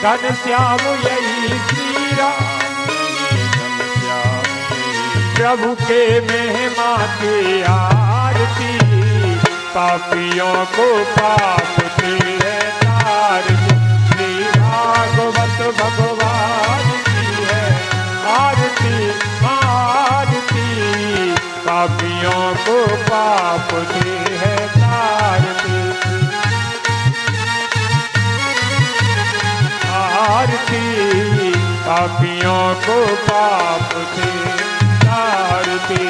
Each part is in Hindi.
घनश्याम यही श्री राम, प्रभु के महिमा की आरती, पापियों को पाप से है तारती। श्री भागवत भगवान की है आरती, आरती, पापियों को पाप से है तारती। आरती, पापियों को पाप से तारती।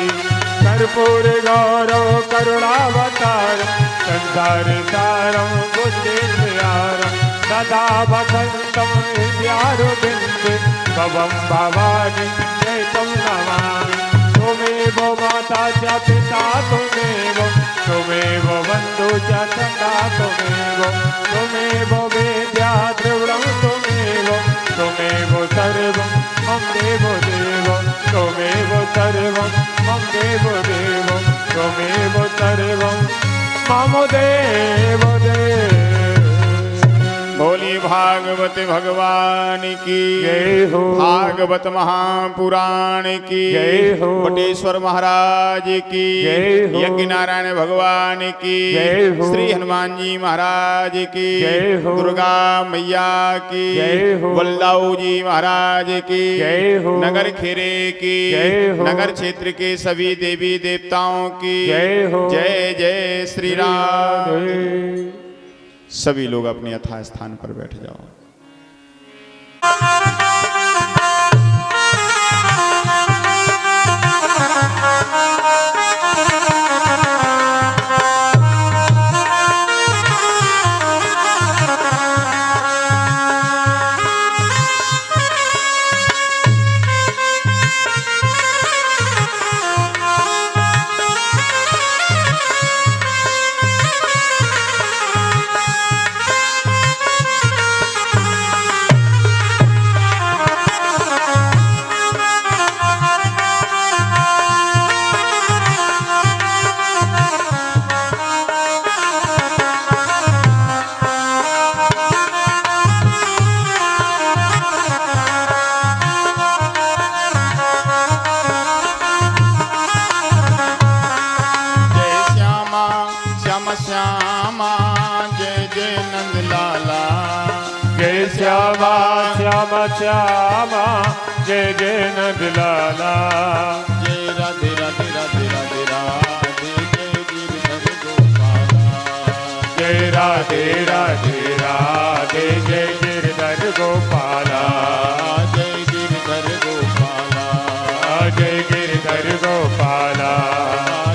कर्पूर गौरव करुणावतार, संसार सारं बुद्धिर्यारं, सदा वसन्तं हृदयारविन्दे, भवं भवानी चैतं नमामि। त्वमेव माता च पिता त्वमेव, त्वमेव बन्धु च सखा त्वमेव, त्वमेव वेद्या द्रविणं त्वमेव, त्वमेव सर्वं मम देवो देव, त्वमेव सर्वं मम देवो देव, त्वमेव सर्वं मम देवो देव। बोली भागवत भगवान की जय हो, भागवत महापुराण की जय हो, बटेश्वर महाराज की जय हो, यज्ञ नारायण भगवान की जय हो, श्री हनुमान जी महाराज की जय हो, दुर्गा मैया की जय हो, बल्लाऊ जी महाराज की जय हो, नगर खेरे की जय हो, नगर क्षेत्र के सभी देवी देवताओं की जय हो, जय जय श्री राम। जय। सभी लोग अपने यथा स्थान पर बैठ जाओ। श्यामा श्यामा श्यामा जय जय नंद लाला, जय राधे राधे राधे राधे राधे जय गिरधर गोपाला, जय राधे राधे राधे जय गिरधर गोपाला, जय गिरधर गोपाला, जय गिरधर गोपाला,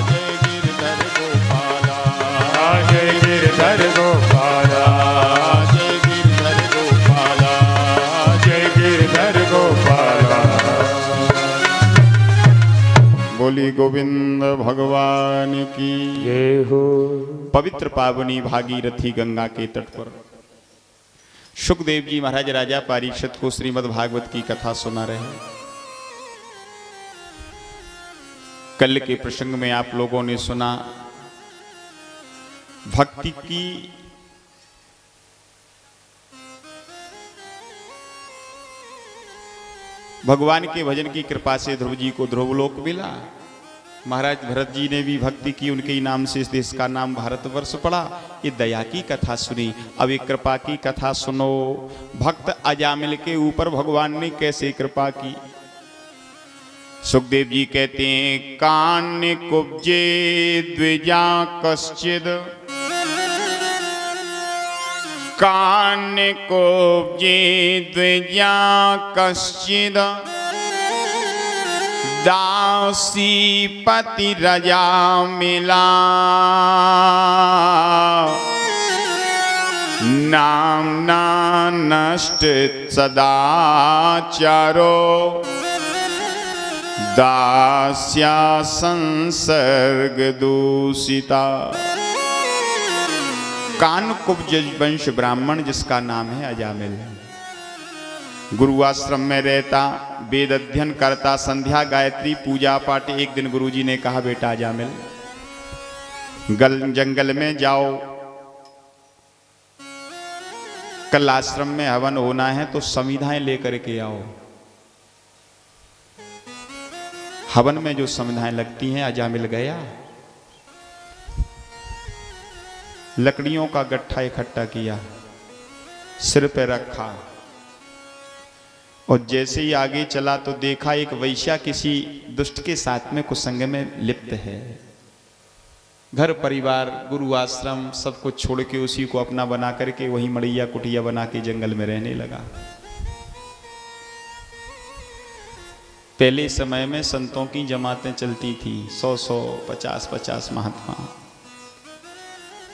जय गिरधर गोपाला, जय गिरधर गोपाला, बोली गोविंद भगवान की जय हो। पवित्र पावनी भागीरथी गंगा के तट पर सुखदेव जी महाराज राजा परीक्षित को श्रीमद् भागवत की कथा सुना रहे हैं। कल के प्रसंग में आप लोगों ने सुना भक्ति की भगवान के भजन की कृपा से ध्रुव जी को ध्रुवलोक मिला। महाराज भरत जी ने भी भक्ति की, उनके ही नाम से इस देश का नाम भारतवर्ष पड़ा। ये दया की कथा सुनी, अब एक कृपा की कथा सुनो। भक्त अजामिल के ऊपर भगवान ने कैसे कृपा की। सुखदेव जी कहते हैं, कान्य कुब्जे द्विजा कश्चिद, कान्य कुब्जे द्विजा कश्चिद, दासी पति रजा मिला, नामना नष्ट सदाचारो, दास्या संसर्ग दूषिता। कानकुब्ज वंश ब्राह्मण जिसका नाम है अजामिल, गुरु आश्रम में रहता, वेद अध्ययन करता, संध्या गायत्री पूजा पाठ। एक दिन गुरुजी ने कहा, बेटा अजामिल जंगल में जाओ, कल आश्रम में हवन होना है तो संविधाएं लेकर के आओ। हवन में जो संविधाएं लगती हैं, अजामिल गया, लकड़ियों का गट्ठा इकट्ठा किया, सिर पे रखा और जैसे ही आगे चला तो देखा एक वैश्या किसी दुष्ट के साथ में कुसंग में लिप्त है। घर परिवार गुरु आश्रम सब कुछ छोड़ के उसी को अपना बना करके वही मड़ैया कुटिया बना के जंगल में रहने लगा। पहले समय में संतों की जमातें चलती थी, 100-100, 50-50 महात्मा।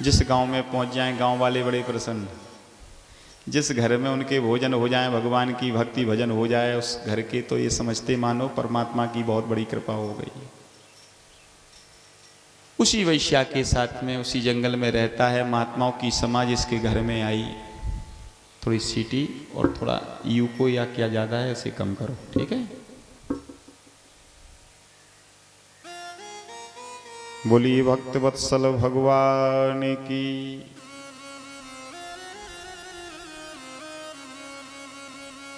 जिस गांव में पहुंच जाएं गांव वाले बड़े प्रसन्न, जिस घर में उनके भोजन हो जाए, भगवान की भक्ति भजन हो जाए, उस घर के तो ये समझते मानो परमात्मा की बहुत बड़ी कृपा हो गई। उसी वैश्या के साथ में उसी जंगल में रहता है। महात्माओं की समाज इसके घर में आई, थोड़ी सीटी और थोड़ा यू को या क्या ज्यादा है उसे कम करो, ठीक है। बोलिए भक्त वत्सल भगवान की।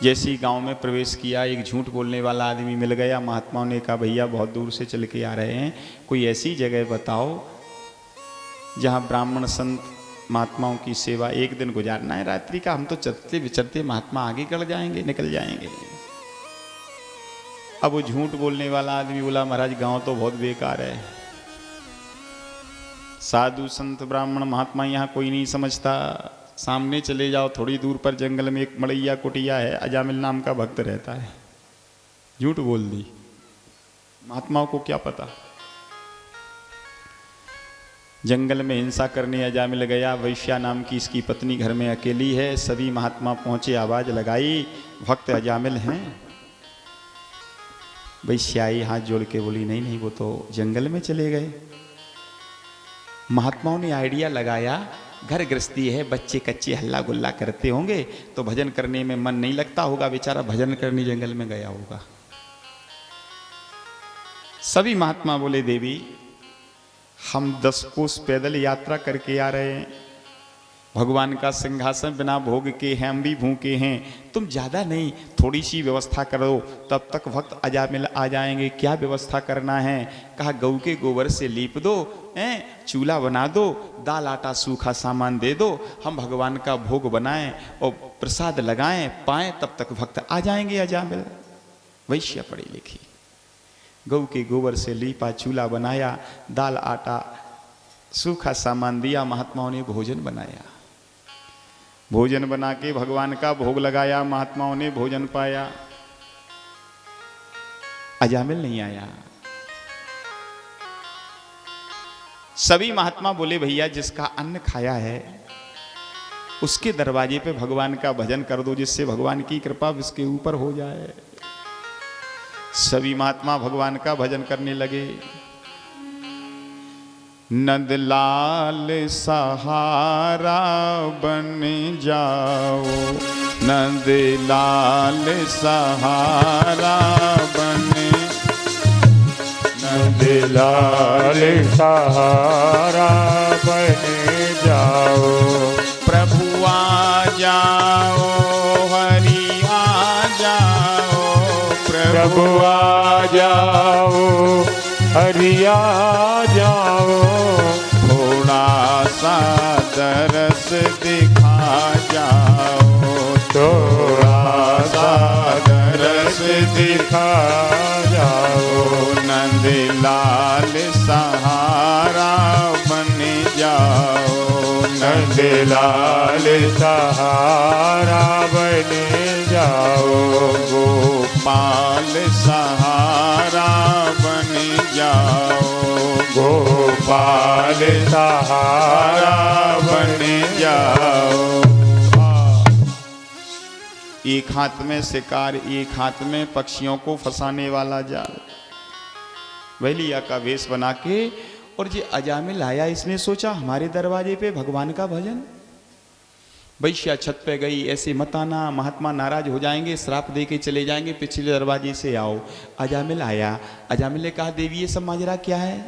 जैसी गांव में प्रवेश किया, एक झूठ बोलने वाला आदमी मिल गया। महात्माओं ने कहा भैया बहुत दूर से चल के आ रहे हैं, कोई ऐसी जगह बताओ जहां ब्राह्मण संत महात्माओं की सेवा एक दिन गुजारना है रात्रि का। हम तो चलते विचरते महात्मा आगे कर जाएंगे, निकल जाएंगे। अब वो झूठ बोलने वाला आदमी बोला महाराज गांव तो बहुत बेकार है, साधु संत ब्राह्मण महात्मा यहाँ कोई नहीं समझता। सामने चले जाओ, थोड़ी दूर पर जंगल में एक मड़ैया कुटिया है, अजामिल नाम का भक्त रहता है। झूठ बोल दी, महात्माओं को क्या पता। जंगल में हिंसा करने अजामिल गया। वैश्या नाम की इसकी पत्नी घर में अकेली है। सभी महात्मा पहुंचे, आवाज लगाई भक्त अजामिल हैं। वैश्याई हाथ जोड़ के बोली नहीं नहीं वो तो जंगल में चले गए। महात्माओं ने आइडिया लगाया, घर गृहस्थी है, बच्चे कच्चे हल्ला गुल्ला करते होंगे तो भजन करने में मन नहीं लगता होगा, बेचारा भजन करने जंगल में गया होगा। सभी महात्मा बोले देवी हम 10 कोस पैदल यात्रा करके आ रहे हैं, भगवान का सिंहासन बिना भोग के हैं, हम भी भूखे हैं, तुम ज्यादा नहीं थोड़ी सी व्यवस्था करो, तब तक भक्त अजामिल आ जाएंगे। क्या व्यवस्था करना है? कहा गऊ के गोबर से लीप दो, चूल्हा बना दो, दाल आटा सूखा सामान दे दो, हम भगवान का भोग बनाएं और प्रसाद लगाएं पाएं, तब तक भक्त आ जाएंगे अजामिल। वैश्य पढ़ी लिखी, गऊ के गोबर से लीपा, चूल्हा बनाया, दाल आटा सूखा सामान दिया, महात्माओं ने भोजन बनाया। भोजन बना के भगवान का भोग लगाया, महात्माओं ने भोजन पाया। अजामिल नहीं आया। सभी महात्मा बोले भैया जिसका अन्न खाया है उसके दरवाजे पे भगवान का भजन कर दो, जिससे भगवान की कृपा उसके ऊपर हो जाए। सभी महात्मा भगवान का भजन करने लगे। नंदलाल सहारा बन जाओ, नंदलाल सहारा बन, नंदलाल सहारा बन जाओ। प्रभु आ जाओ, हरि आ जाओ, प्रभु आ जाओ, हरि आ जाओ। थोड़ा सा दरस दिखा जाओ, थोड़ा सा दरस दिखा जाओ। नंदलाल सहारा बन जाओ, नंदलाल सहारा बन जाओ। गोपाल सहारा बन जाओ, गोपाल सहारा बन जाओ। एक हाथ में शिकार, एक हाथ में पक्षियों को फंसाने वाला जाल, वैलिया का वेश बना के। और ये अजामिल आया, इसने सोचा हमारे दरवाजे पे भगवान का भजन। वैश्या छत पे गई, ऐसे मत आना, महात्मा नाराज हो जाएंगे, श्राप दे के चले जाएंगे, पिछले दरवाजे से आओ। अजामिल आया। अजामिल ने कहा देवी ये सब माजरा क्या है?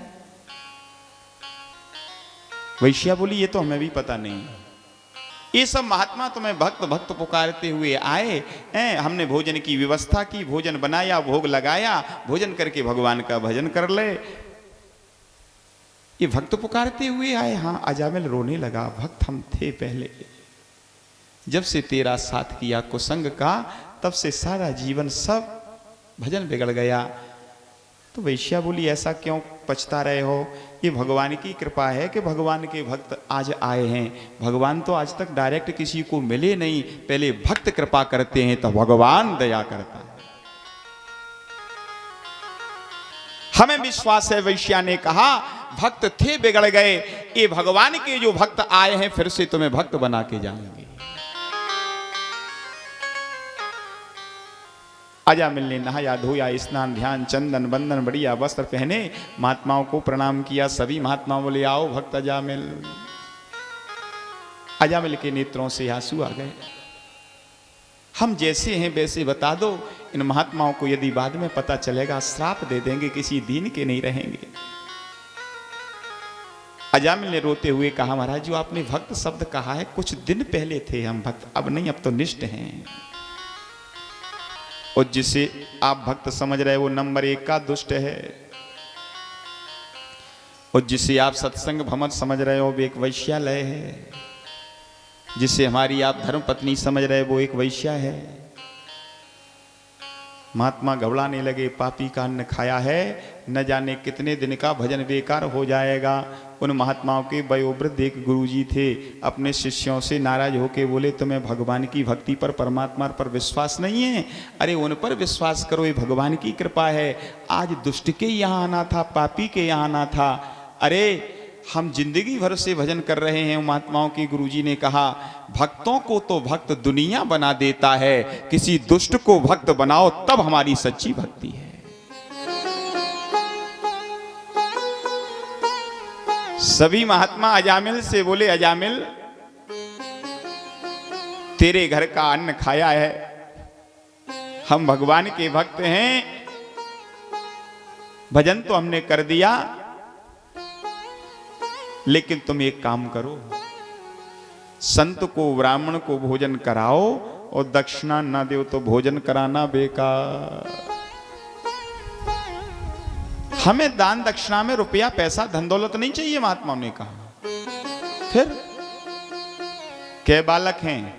वैश्या बोली ये तो हमें भी पता नहीं। ये सब महात्मा तुम्हें भक्त भक्त पुकारते हुए आए हैं। हमने भोजन की व्यवस्था की, भोजन बनाया, भोग लगाया, भोजन करके भगवान का भजन कर ले। ये भक्त पुकारते हुए आए। हाँ, अजामिल रोने लगा, भक्त हम थे पहले, जब से तेरा साथ किया कुसंग का, तब से सारा जीवन सब भजन बिगड़ गया। तो वैश्या बोली, ऐसा क्यों पछता रहे हो? ये भगवान की कृपा है कि भगवान के भक्त आज आए हैं। भगवान तो आज तक डायरेक्ट किसी को मिले नहीं, पहले भक्त कृपा करते हैं तो भगवान दया करता है। हमें विश्वास है, वैश्या ने कहा, भक्त थे बिगड़ गए, ये भगवान के जो भक्त आए हैं फिर से तुम्हें भक्त बना के जाएंगे। अजामिल ने नहाया धोया, स्नान ध्यान चंदन बंदन बढ़िया वस्त्र पहने, महात्माओं को प्रणाम किया। सभी महात्माओं बोले, आओ भक्त अजामिल। अजामिल के नेत्रों से आंसू आ गए। हम जैसे हैं वैसे बता दो, इन महात्माओं को यदि बाद में पता चलेगा श्राप दे देंगे, किसी दीन के नहीं रहेंगे। अजामिल ने रोते हुए कहा, महाराज जो आपने भक्त शब्द कहा है, कुछ दिन पहले थे हम भक्त, अब नहीं, अब तो निष्ठ हैं। और जिसे आप भक्त समझ रहे वो नंबर 1 का दुष्ट है, और जिसे आप सत्संग भ्रमण समझ रहे हो वो एक वैश्यालय है, जिसे हमारी आप धर्म पत्नी समझ रहे वो एक वैश्या है। महात्मा घबराने लगे, पापी का अन्न खाया है, न जाने कितने दिन का भजन बेकार हो जाएगा। उन महात्माओं के वयोवृद्ध एक गुरुजी थे, अपने शिष्यों से नाराज होके बोले, तुम्हें भगवान की भक्ति पर, परमात्मा पर विश्वास नहीं है? अरे उन पर विश्वास करो, ये भगवान की कृपा है। आज दुष्ट के यहाँ आना था, पापी के यहाँ आना था। अरे हम जिंदगी भर से भजन कर रहे हैं। महात्माओं के गुरुजी ने कहा, भक्तों को तो भक्त दुनिया बना देता है, किसी दुष्ट को भक्त बनाओ तब हमारी सच्ची भक्ति है। सभी महात्मा अजामिल से बोले, अजामिल तेरे घर का अन्न खाया है, हम भगवान के भक्त हैं, भजन तो हमने कर दिया, लेकिन तुम एक काम करो, संत को ब्राह्मण को भोजन कराओ और दक्षिणा ना दो तो भोजन कराना बेकार। हमें दान दक्षिणा में रुपया पैसा धन दौलत नहीं चाहिए, महात्माओं ने कहा। फिर कै बालक हैं?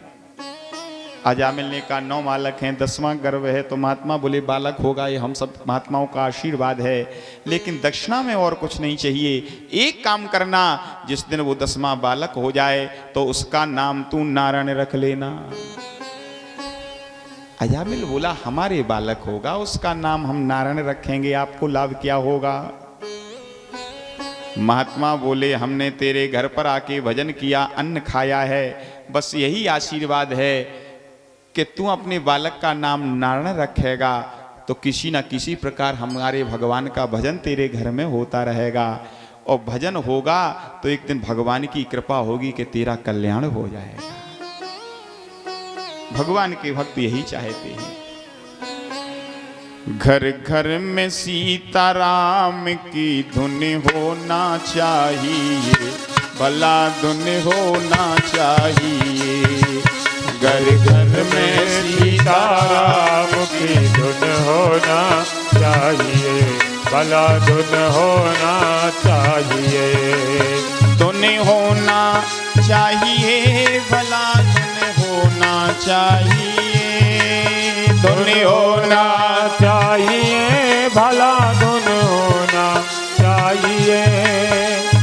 अजामिल ने कहा 9 बालक हैं, 10वां गर्भ है। तो महात्मा बोले, बालक होगा, ये हम सब महात्माओं का आशीर्वाद है, लेकिन दक्षिणा में और कुछ नहीं चाहिए। एक काम करना, जिस दिन वो 10वां बालक हो जाए तो उसका नाम तू नारायण रख लेना। अजामिल बोला, हमारे बालक होगा, उसका नाम हम नारायण रखेंगे, आपको लाभ क्या होगा? महात्मा बोले, हमने तेरे घर पर आके भजन किया, अन्न खाया है, बस यही आशीर्वाद है कि तू अपने बालक का नाम नारायण रखेगा तो किसी न किसी प्रकार हमारे भगवान का भजन तेरे घर में होता रहेगा, और भजन होगा तो एक दिन भगवान की कृपा होगी कि तेरा कल्याण हो जाएगा। भगवान के भक्त यही चाहते हैं। घर घर में सीताराम की धुन होना चाहिए, भला धुन होना चाहिए। घर घर में सीताराम की धुन होना चाहिए, भला धुन होना चाहिए। धुन होना चाहिए, भला धुन होना चाहिए। धुन होना चाहिए, भला धुन होना चाहिए।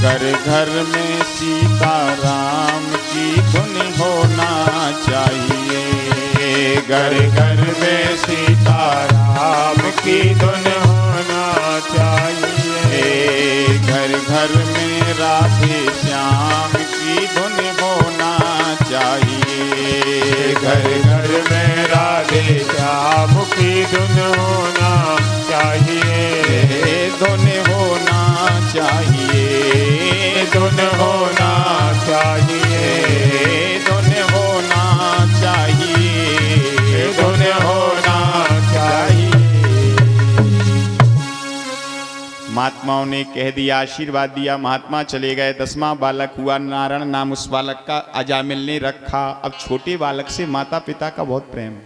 घर घर में सीताराम की धुन होना चाहिए। घर घर में सीताराम की धुन होना चाहिए। घर घर में राधे श्याम की धुन होना चाहिए। घर घर में राधे श्याम की धुन होना चाहिए। धुन होना चाहिए, धुन होना चाहिए। धुन होना चाहिए, धुन होना चाहिए। महात्मा महात्माओं ने कह दिया, आशीर्वाद दिया, महात्मा चले गए। 10वां बालक हुआ, नारायण नाम उस बालक का अजामिल ने रखा। अब छोटे बालक से माता पिता का बहुत प्रेम,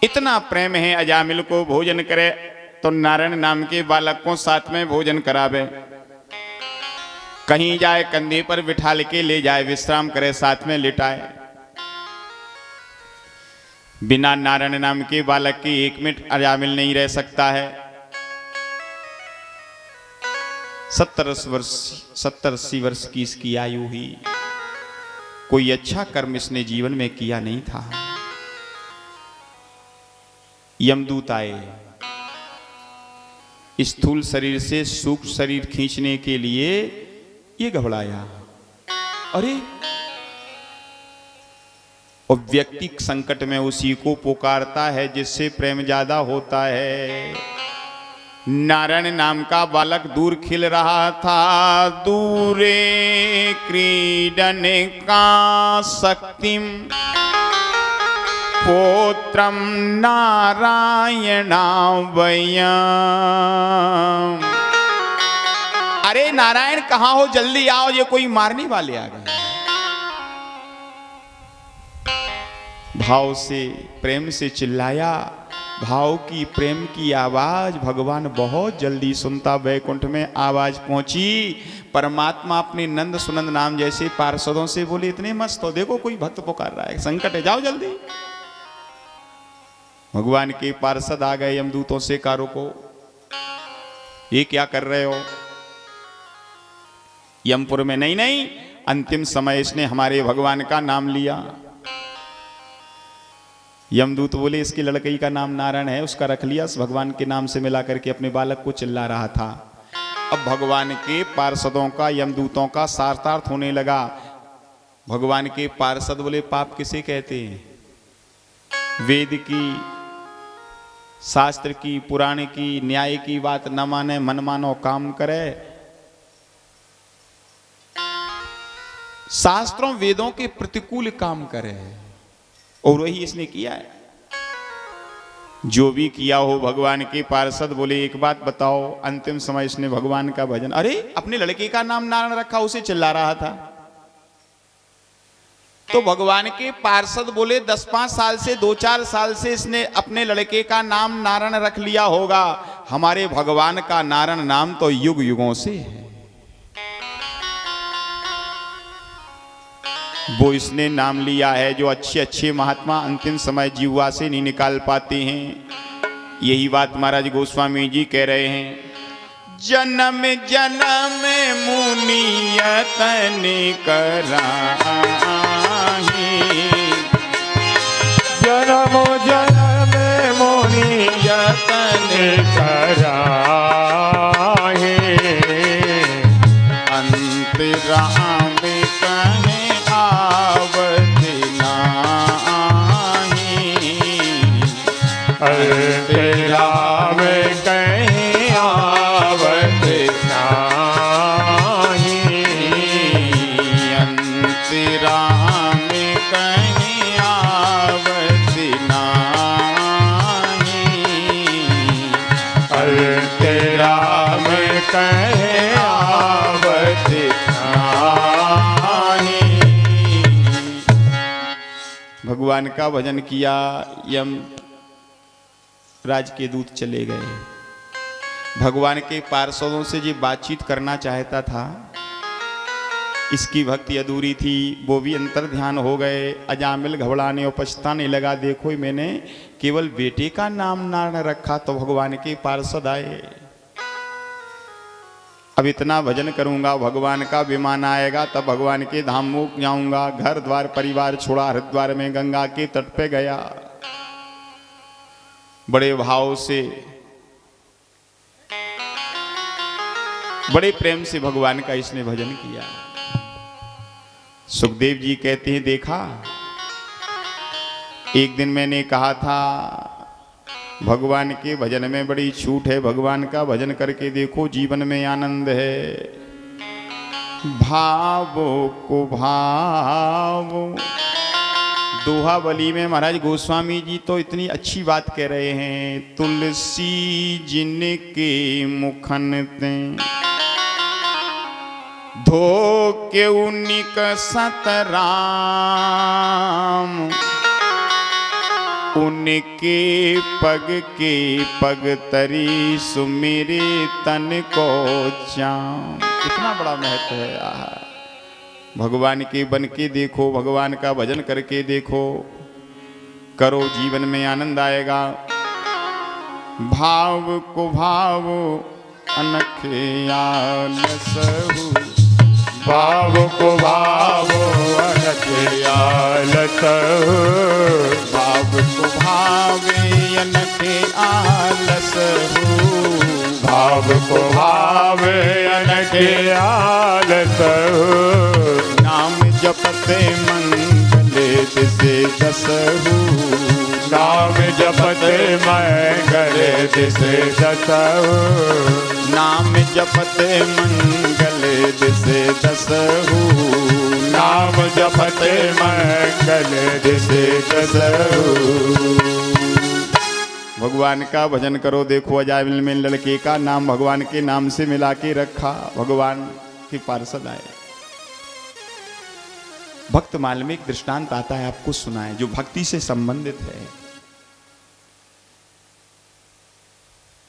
इतना प्रेम है अजामिल को, भोजन करे तो नारायण नाम के बालक को साथ में भोजन करावे, कहीं जाए कंधे पर बिठा के ले जाए, विश्राम करे, साथ में लिटाए। बिना नारायण नाम के बालक के 1 मिनट अजामिल नहीं रह सकता है। 70-80 वर्ष की इसकी आयु हुई, कोई अच्छा कर्म इसने जीवन में किया नहीं था। यमदूत आए, स्थूल शरीर से सूक्ष्म शरीर खींचने के लिए। ये घबराया, अरे, और व्यक्ति संकट में उसी को पुकारता है जिससे प्रेम ज्यादा होता है। नारायण नाम का बालक दूर खिल रहा था, दूरे क्रीडन का शक्तिम पोत्रम नारायणा वयम। अरे नारायण कहाँ हो, जल्दी आओ, ये कोई मारने वाले आ गए। भाव से, प्रेम से चिल्लाया, भाव की, प्रेम की आवाज भगवान बहुत जल्दी सुनता। वैकुंठ में आवाज पहुंची, परमात्मा अपने नंद सुनंद नाम जैसे पार्षदों से बोले, इतने मस्त हो, देखो कोई भक्त पुकार रहा है, संकट है, जाओ जल्दी। भगवान के पार्षद आ गए यमदूतों से, कारो को, ये क्या कर रहे हो? यमपुर में नहीं नहीं, अंतिम समय इसने हमारे भगवान का नाम लिया। यमदूत बोले, इसके लड़कई का नाम नारायण है, उसका रख लिया, भगवान के नाम से मिला करके अपने बालक को चिल्ला रहा था। अब भगवान के पार्षदों का, यमदूतों का सार्थार्थ होने लगा। भगवान के पार्षद बोले, पाप किसे कहते हैं? वेद की, शास्त्र की, पुराण की, न्याय की बात न माने, मन मानो काम करे। शास्त्रों वेदों के प्रतिकूल काम करे, और वही इसने किया है। जो भी किया हो, भगवान के पार्षद बोले, एक बात बताओ, अंतिम समय इसने भगवान का भजन, अरे अपने लड़के का नाम नारायण रखा, उसे चिल्ला रहा था। तो भगवान के पार्षद बोले, 10-5 साल से, 2-4 साल से इसने अपने लड़के का नाम नारायण रख लिया होगा। हमारे भगवान का नारायण नाम तो युग युगों से है, वो इसने नाम लिया है। जो अच्छे अच्छे महात्मा अंतिम समय जीवा से नहीं निकाल पाते हैं। यही बात महाराज गोस्वामी जी कह रहे हैं, जन्म जन्म मुनियतन कराही, जन्म जन्म मुनियतन कराही, अंतराम कहे आवत नाही, अंतराम कहे आवत नाही, अंतराम कहे आवत नाही, अंतराम कहे आवत नाही। भगवान का भजन किया, यम राज के दूत चले गए। भगवान के पार्षदों से जो बातचीत करना चाहता था, इसकी भक्ति अधूरी थी, वो भी अंतर ध्यान हो गए। अजामिल घबराने और पछताने लगा, देखो मैंने केवल बेटे का नाम नारायण रखा। तो भगवान के पार्षद आए, अब इतना भजन करूंगा, भगवान का विमान आएगा, तब भगवान के धाम में जाऊंगा। घर द्वार परिवार छोड़ा, हरिद्वार में गंगा के तट पे गया। बड़े भाव से, बड़े प्रेम से भगवान का इसने भजन किया। सुखदेव जी कहते हैं, देखा एक दिन मैंने कहा था भगवान के भजन में बड़ी छूट है, भगवान का भजन करके देखो, जीवन में आनंद है। भावों को भाव दोहावली में महाराज गोस्वामी जी तो इतनी अच्छी बात कह रहे हैं, तुलसी जिनके मुखन ते धो के उनिक सतराम, उनके पग के पग तरी सुमेरे तन को चाम। कितना बड़ा महत्व है। भगवान के बन के देखो, भगवान का भजन करके देखो, करो, जीवन में आनंद आएगा। भाव को भाव अनखे आलसहु, भाव को भाव अनखे आलसहु, भाव को भावे अनखे आलसहु, भाव को भावे अनखे आलसहु, नाम जपते मंगले दिसे दसहु, नाम जपते मंगले दिसे दसहु, नाम जपते मंगले दिसे दसहु, नाम जपते मंगले दिसे दसहु। भगवान का भजन करो, देखो अजामिल में लड़के का नाम भगवान के नाम से मिला के रखा, भगवान के पार्षद आए। भक्त माल में एक दृष्टांत आता है, आपको सुनाए, जो भक्ति से संबंधित है।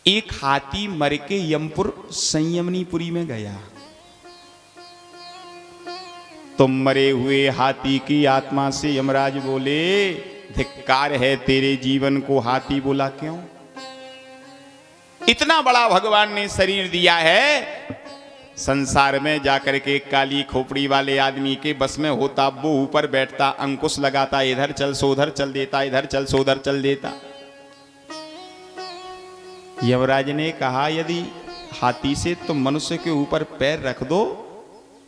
एक हाथी मर के यमपुर संयमनीपुरी में गया, तो मरे हुए हाथी की आत्मा से यमराज बोले, धिक्कार है तेरे जीवन को, हाथी बोला क्यों? इतना बड़ा भगवान ने शरीर दिया है, संसार में जाकर के काली खोपड़ी वाले आदमी के बस में होता, वो ऊपर बैठता, अंकुश लगाता, इधर चल सो उधर चल देता, इधर चल सो उधर चल देता। यमराज ने कहा, यदि हाथी से तुम मनुष्य के ऊपर पैर रख दो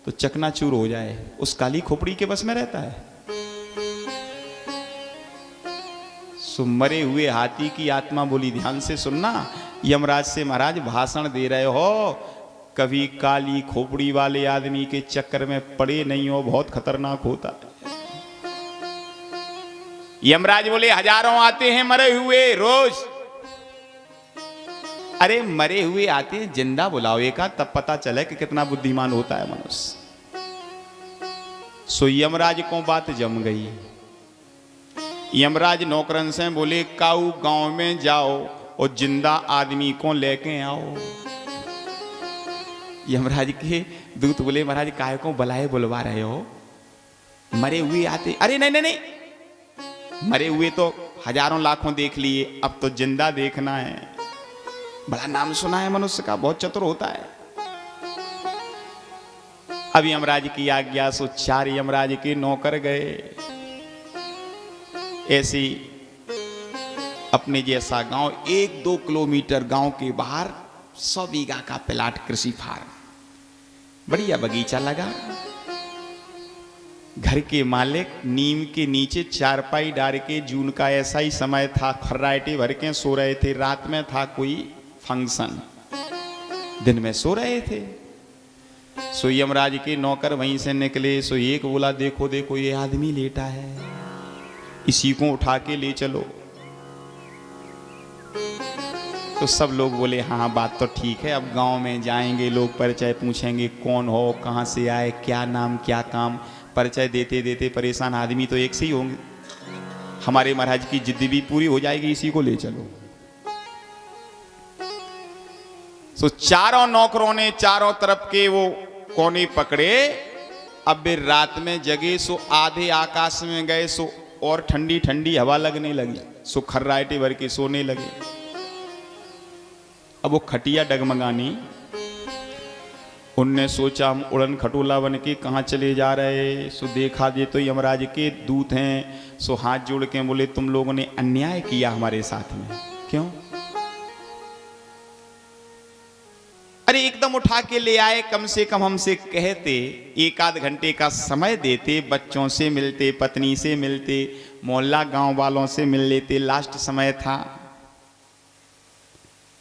तो चकनाचूर हो जाए, उस काली खोपड़ी के बस में रहता है। सो मरे हुए हाथी की आत्मा बोली, ध्यान से सुनना, यमराज से महाराज भाषण दे रहे हो, कभी काली खोपड़ी वाले आदमी के चक्कर में पड़े नहीं हो, बहुत खतरनाक होता है। यमराज बोले, हजारों आते हैं मरे हुए रोज। अरे मरे हुए आते हैं, जिंदा बुलाओ एका, तब पता चले कि कितना बुद्धिमान होता है मनुष्य। सो यमराज को बात जम गई। यमराज नौकरन से बोले, काऊ गांव में जाओ और जिंदा आदमी को लेके आओ। यमराज के दूत बोले, महाराज काय को बुलाए बुलवा रहे हो, मरे हुए आते। अरे नहीं नहीं नहीं, मरे हुए तो हजारों लाखों देख लिए, अब तो जिंदा देखना है। बड़ा नाम सुना है मनुष्य का, बहुत चतुर होता है। अब यमराज की आज्ञा सो 4 यमराज के नौकर गए। ऐसी अपने जैसा गांव 1-2 किलोमीटर गांव के बाहर 100 बीघा का प्लाट, कृषि फार्म, बढ़िया बगीचा लगा। घर के मालिक नीम के नीचे चारपाई डाल के, जून का ऐसा ही समय था, खर्राटे भर के सो रहे थे। रात में था कोई फंक्शन, दिन में सो रहे थे। सो यमराज के नौकर वहीं से निकले। सो एक बोला, देखो देखो ये आदमी लेटा है, इसी को उठा के ले चलो। तो सब लोग बोले, हाँ बात तो ठीक है। अब गांव में जाएंगे, लोग परिचय पूछेंगे, कौन हो, कहाँ से आए, क्या नाम क्या काम। परिचय देते देते परेशान, आदमी तो एक से ही होंगे। हमारे महाराज की जिद्द भी पूरी हो जाएगी, इसी को ले चलो। सो चारों नौकरों ने चारों तरफ के वो कोने पकड़े। अब वे रात में जगे, सो आधे आकाश में गए, सो और ठंडी ठंडी हवा लगने लगी, सो खर्राटे भर के सोने लगे। अब वो खटिया डगमगानी, उनने सोचा हम उड़न खटोला बन के कहाँ चले जा रहे। सो देखा जे तो यमराज के दूत हैं। सो हाथ जोड़ के बोले, तुम लोगों ने अन्याय किया हमारे साथ में। क्यों? अरे एकदम उठा के ले आए, कम से कम हमसे कहते, 1-8 घंटे का समय देते, बच्चों से मिलते, पत्नी से मिलते, मोहल्ला गांव वालों से मिल लेते, लास्ट समय था।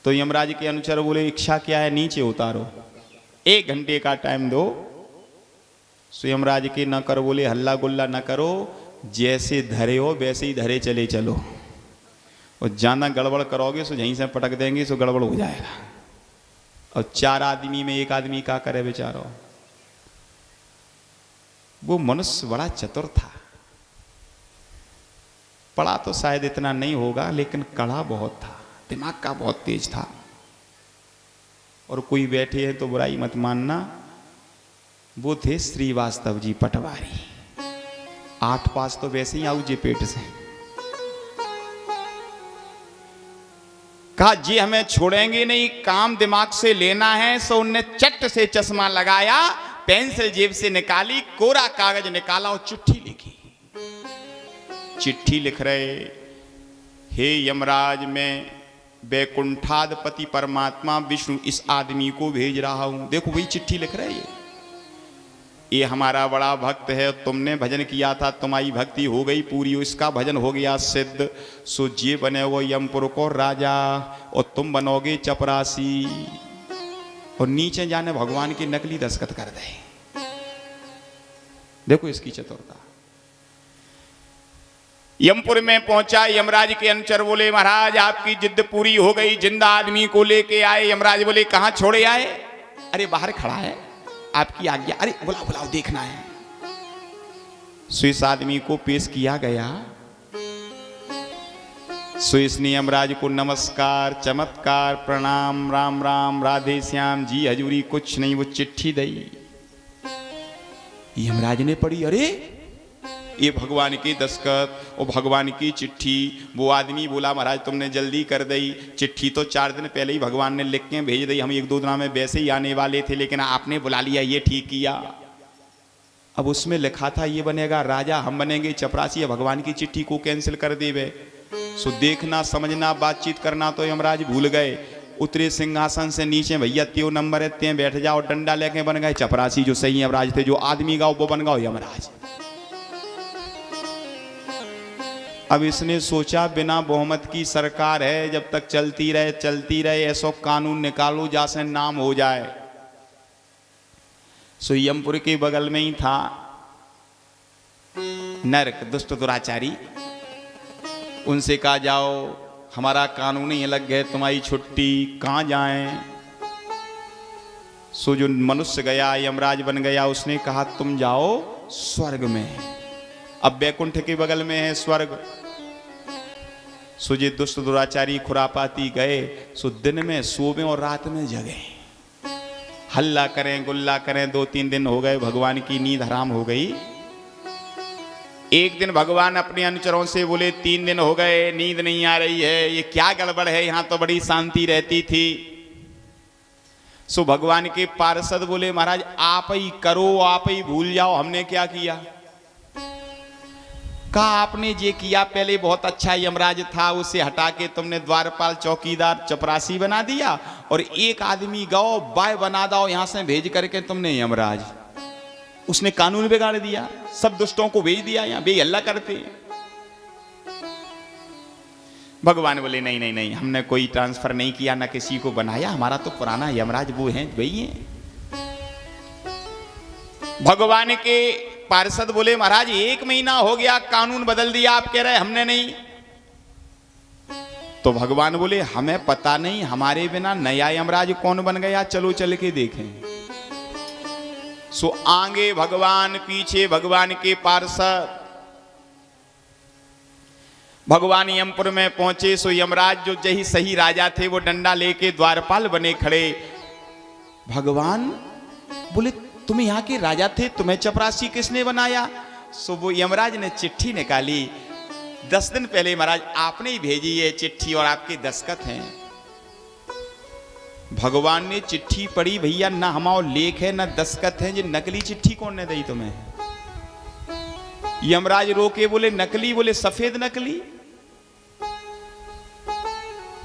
तो यमराज के अनुचर बोले, इच्छा क्या है, नीचे उतारो, 1 घंटे का टाइम दो। सो यमराज के न कर बोले, हल्ला गुल्ला न करो, जैसे धरे हो वैसे ही धरे चले चलो, और ज्यादा गड़बड़ करोगे सो यहीं से पटक देंगे, सो गड़बड़ हो जाएगा। और 4 आदमी में 1 आदमी क्या करे बेचारो। वो मनुष्य बड़ा चतुर था, पढ़ा तो शायद इतना नहीं होगा, लेकिन कड़ा बहुत था, दिमाग का बहुत तेज था। और कोई बैठे हैं तो बुराई मत मानना, वो थे श्रीवास्तव जी पटवारी। 8 पास तो वैसे ही आऊ जे पेट से। कहा जी हमें छोड़ेंगे नहीं, काम दिमाग से लेना है। सो उनने चट से चश्मा लगाया, पेंसिल जेब से निकाली, कोरा कागज निकाला और चिट्ठी लिखी। चिट्ठी लिख रहे, हे यमराज मैं वैकुंठाधिपति परमात्मा विष्णु इस आदमी को भेज रहा हूं। देखो वही चिट्ठी लिख रहे हैं, ये हमारा बड़ा भक्त है, तुमने भजन किया था, तुम्हारी भक्ति हो गई पूरी, इसका भजन हो गया सिद्ध। सो ये बने वो यमपुर को राजा और तुम बनोगे चपरासी। और नीचे जाने भगवान की नकली दस्तखत कर दे। देखो इसकी चतुरता। यमपुर में पहुंचा, यमराज के अनुचर बोले महाराज आपकी जिद्द पूरी हो गई, जिंदा आदमी को लेके आए। यमराज बोले कहां छोड़े आए? अरे बाहर खड़ा है, आपकी आज्ञा। अरे बुलाओ बुलाओ, देखना है। सो इस आदमी को पेश किया गया। सो इसने यमराज को नमस्कार, चमत्कार, प्रणाम, राम राम, राधे श्याम जी हजूरी, कुछ नहीं, वो चिट्ठी दी। यमराज ने पढ़ी, अरे ये भगवान की दस्तखत और भगवान की चिट्ठी। वो आदमी बोला महाराज तुमने जल्दी कर दी, चिट्ठी तो 4 दिन पहले ही भगवान ने लिख के भेज दी, हम 1-2 दिन में वैसे ही आने वाले थे, लेकिन आपने बुला लिया, ये ठीक किया। अब उसमें लिखा था ये बनेगा राजा, हम बनेंगे चपरासी। भगवान की चिट्ठी को कैंसिल कर देवे। सो देखना समझना बातचीत करना तो यमराज भूल गए। उतरे सिंहासन से नीचे, भैया त्यो नंबर है, ते बैठ जाओ, डंडा लेके बन गए चपरासी। जो सही यमराज थे, जो आदमी गाओ वो बन गए यमराज। अब इसने सोचा बिना बहुमत की सरकार है, जब तक चलती रहे, ऐसा कानून निकालो जैसे नाम हो जाए। सो यमपुर के बगल में ही था नरक, दुष्ट दुराचारी। उनसे कहा जाओ हमारा कानून ही अलग है, तुम्हारी छुट्टी, कहां जाएं? सो जो मनुष्य गया, यमराज बन गया, उसने कहा तुम जाओ स्वर्ग में। अब वैकुंठ के बगल में है स्वर्ग। सो जे दुष्ट दुराचारी खुरापाती गए, सो दिन में सोवे और रात में जगे, हल्ला करें गुल्ला करें। 2-3 दिन हो गए, भगवान की नींद हराम हो गई। एक दिन भगवान अपने अनुचरों से बोले 3 दिन हो गए नींद नहीं आ रही है, ये क्या गड़बड़ है, यहां तो बड़ी शांति रहती थी। सो भगवान के पार्षद बोले महाराज आप ही करो, आप ही भूल जाओ, हमने क्या किया? कहा आपने ये किया पहले बहुत अच्छा यमराज था, उसे हटा के तुमने द्वारपाल चौकीदार चपरासी बना दिया, और एक आदमी गाओ बाय बना दो यहां से भेज करके तुमने यमराज। उसने कानून बिगाड़ दिया, सब दुष्टों को भेज दिया यहाँ, बे हल्ला करते। भगवान बोले नहीं नहीं नहीं, हमने कोई ट्रांसफर नहीं किया, ना किसी को बनाया, हमारा तो पुराना यमराज वो है वही है। भगवान के पार्षद बोले महाराज 1 महीना हो गया कानून बदल दिया, आप कह रहे हमने नहीं। तो भगवान बोले हमें पता नहीं, हमारे बिना नया यमराज कौन बन गया, चलो चल के देखें। सो आगे भगवान, पीछे भगवान के पार्षद। भगवान यमपुर में पहुंचे। सो यमराज जो जही सही राजा थे वो डंडा लेके द्वारपाल बने खड़े। भगवान बोले तुम यहाँ के राजा थे, तुम्हें चपरासी किसने बनाया? सो वो यमराज ने चिट्ठी निकाली, 10 दिन पहले महाराज आपने ही भेजी है चिट्ठी और आपके दस्तखत हैं। भगवान ने चिट्ठी पढ़ी, भैया ना हमारा लेख है ना दस्तखत है, ये नकली चिट्ठी कौन ने दी तुम्हें? यमराज रोके बोले नकली, बोले सफेद नकली।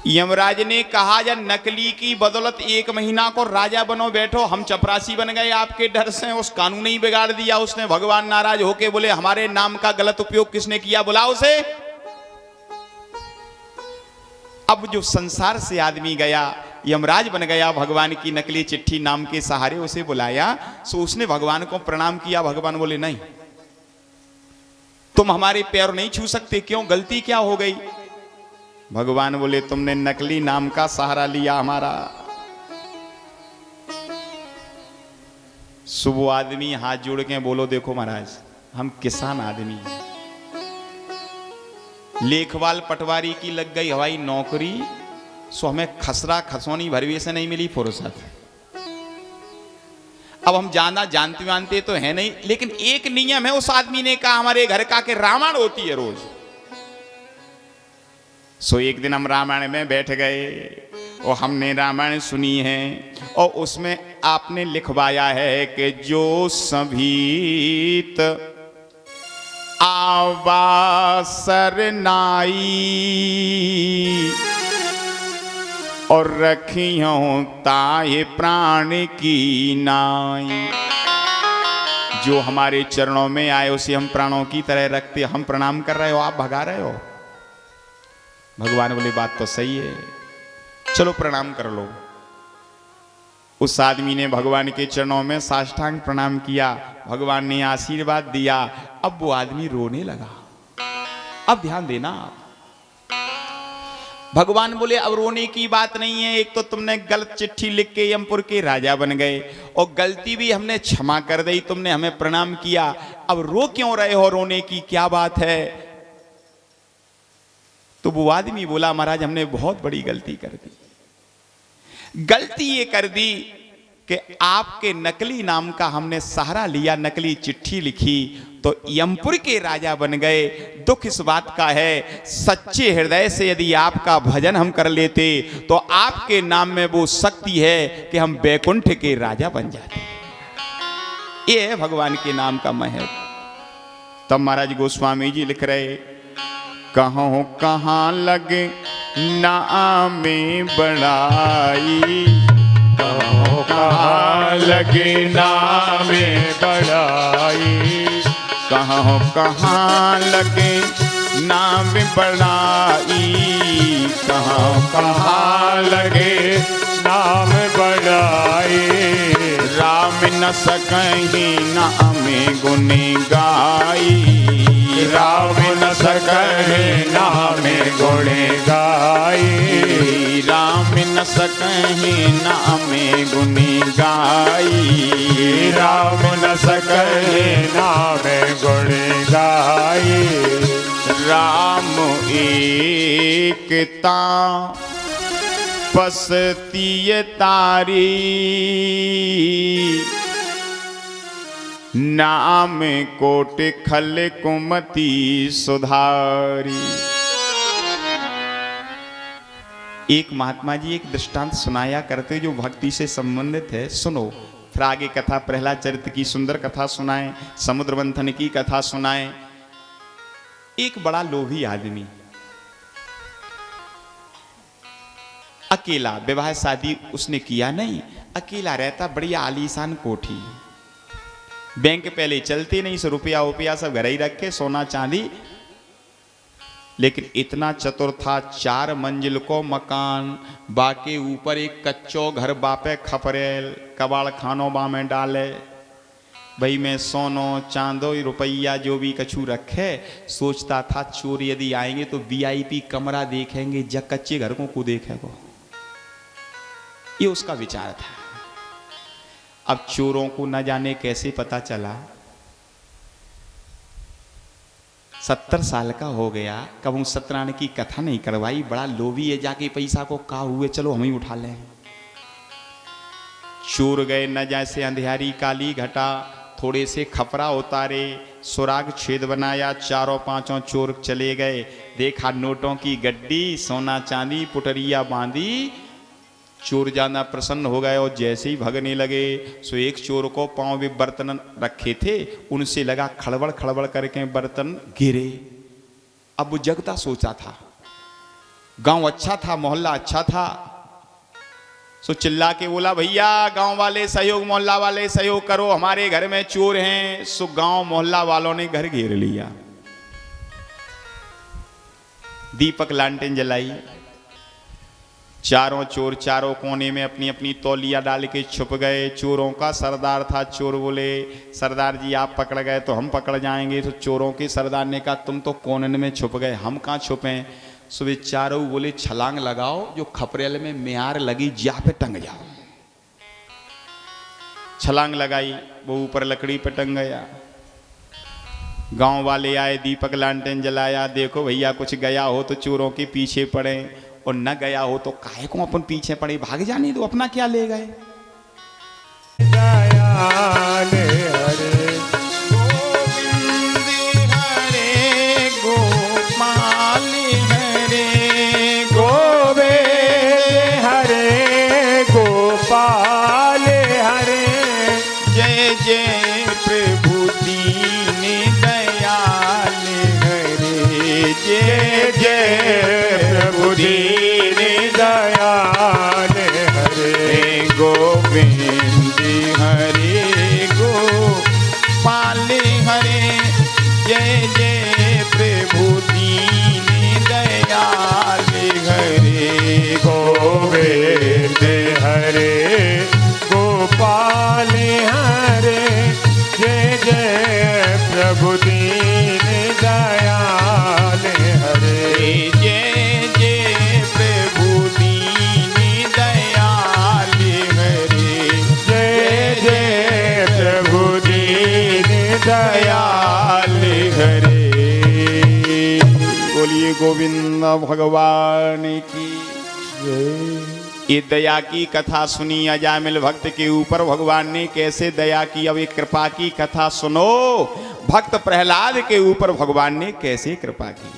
यमराज ने कहा या नकली की बदौलत 1 महीना को राजा बनो बैठो, हम चपरासी बन गए आपके डर से, उस कानून ही बिगाड़ दिया उसने। भगवान नाराज होके बोले हमारे नाम का गलत उपयोग किसने किया, बुलाओ उसे। अब जो संसार से आदमी गया, यमराज बन गया, भगवान की नकली चिट्ठी नाम के सहारे उसे बुलाया। सो उसने भगवान को प्रणाम किया। भगवान बोले नहीं, तुम हमारे पैर नहीं छू सकते, क्यों, गलती क्या हो गई? भगवान बोले तुमने नकली नाम का सहारा लिया हमारा। सुबह आदमी हाथ जोड़ के बोलो देखो महाराज हम किसान आदमी हैं, लेखवाल पटवारी की लग गई हवाई नौकरी, सो हमें खसरा खसौनी भरवे से नहीं मिली फुर्सत। अब हम ज्यादा जानते मानते तो है नहीं, लेकिन एक नियम है उस आदमी ने कहा हमारे घर का कि रामायण होती है रोज। सो एक दिन हम रामायण में बैठ गए और हमने रामायण सुनी है और उसमें आपने लिखवाया है कि जो सभीत आवासर नाई और रखियों ताये प्राण की नाई। जो हमारे चरणों में आए उसे हम प्राणों की तरह रखते, हम प्रणाम कर रहे हो आप भगा रहे हो। भगवान बोले बात तो सही है, चलो प्रणाम कर लो। उस आदमी ने भगवान के चरणों में साष्टांग प्रणाम किया, भगवान ने आशीर्वाद दिया। अब वो आदमी रोने लगा। अब ध्यान देना, भगवान बोले अब रोने की बात नहीं है, एक तो तुमने गलत चिट्ठी लिख के यमपुर के राजा बन गए और गलती भी हमने क्षमा कर दी, तुमने हमें प्रणाम किया, अब रो क्यों रहे हो, रोने की क्या बात है? तो वो आदमी बोला महाराज हमने बहुत बड़ी गलती कर दी। गलती ये कर दी कि आपके नकली नाम का हमने सहारा लिया, नकली चिट्ठी लिखी तो यमपुर के राजा बन गए। दुख इस बात का है, सच्चे हृदय से यदि आपका भजन हम कर लेते तो आपके नाम में वो शक्ति है कि हम बैकुंठ के राजा बन जाते। ये है भगवान के नाम का महत्व। तब महाराज गोस्वामी जी लिख रहे, कहो कहाँ लगे नामे बड़ाई, कहो कहाँ लगे नामे बड़ाई, कहो कहाँ लगे नाम बड़ाई, कहो कहाँ लगे नाम बड़ाई। राम न सकहीं नामे गुण गाई, राम न सकहे नामे गुण गाई, राम न सकहीं नामे गुण गाई, राम न सकहे नामे गुण गाई। राम एकता पसती तारी, नाम कोट खल कुमति सुधारी। एक महात्मा जी एक दृष्टांत सुनाया करते जो भक्ति से संबंधित है, सुनो। फिर आगे कथा प्रहलाद चरित्र की सुंदर कथा सुनाए, समुद्र मंथन की कथा सुनाए। एक बड़ा लोभी आदमी अकेला, विवाह शादी उसने किया नहीं, अकेला रहता, बढ़िया आलीशान कोठी, बैंक पहले चलते नहीं, सो रुपया उपया सब घर ही रखे, सोना चांदी। लेकिन इतना चतुर था, 4 मंजिल को मकान, बाके ऊपर एक कच्चो घर बापे खपरेल, कबाड़ खानो बा में डाले, भाई मैं सोनो चांदो रुपया जो भी कछु रखे। सोचता था चोर यदि आएंगे तो वीआईपी कमरा देखेंगे, जब कच्चे घर को देखेगो, ये उसका विचार था। अब चोरों को न जाने कैसे पता चला, 70 साल का हो गया, कब सत्यनारायण की कथा नहीं करवाई, बड़ा लोभी है, जाके पैसा को कहा हुए चलो हम ही उठा लें। चोर गए, न जैसे अंधियारी काली घटा, थोड़े से खपरा उतारे, सुराग छेद बनाया, 4-5 चोर चले गए। देखा नोटों की गड्डी, सोना चांदी पुटरिया बांधी, चोर ज्यादा प्रसन्न हो गए और जैसे ही भगने लगे सो एक चोर को पांव में बर्तन रखे थे, उनसे लगा खड़बड़ खड़बड़ करके बर्तन गिरे। अब वो जगता सोचा था, गांव अच्छा था, मोहल्ला अच्छा था, सो चिल्ला के बोला भैया गांव वाले सहयोग, मोहल्ला वाले सहयोग करो, हमारे घर में चोर हैं। सो गांव मोहल्ला वालों ने घर घेर लिया, दीपक लालटेन जलाई, चारों चोर चारों कोने में अपनी अपनी तौलिया डाल के छुप गए। चोरों का सरदार था। चोर बोले सरदार जी आप पकड़ गए तो हम पकड़ जाएंगे। तो चोरों के सरदार ने कहा तुम तो कोने में छुप गए, हम कहाँ छुपें। सुबह चारों बोले छलांग लगाओ, जो खपरेल में म्यार लगी जा पे टंग जाओ। छलांग लगाई, वो ऊपर लकड़ी पे टंग गया। गांव वाले आए, दीपक लालटेन जलाया, देखो भैया कुछ गया हो तो चोरों के पीछे पड़े, और न गया हो तो काहे को अपन पीछे पड़े, भाग जाने दो, अपना क्या ले गए। दयाल हरे गोविंद हरे गोपाल हरे गोविंद हरे गोपाल हरे जय जय प्रभु दीन दयाल हरे जय जय प्रभु दीन दयाल हरे गोविंद हरे गोपाल हरे जय जय प्रभु दीन दयाल हरे गोविंद हरे गोपाल हरे जय जय प्रभु दीन दयाल हरे जय जय प्रभु दीन दयाल हरे जय जय प्रभु दीन दयाल हरे। बोलिए गोविंद भगवान की। ये दया की कथा सुनी अजामिल भक्त के ऊपर भगवान ने कैसे दया की। अब एक कृपा की कथा सुनो, भक्त प्रहलाद के ऊपर भगवान ने कैसे कृपा की।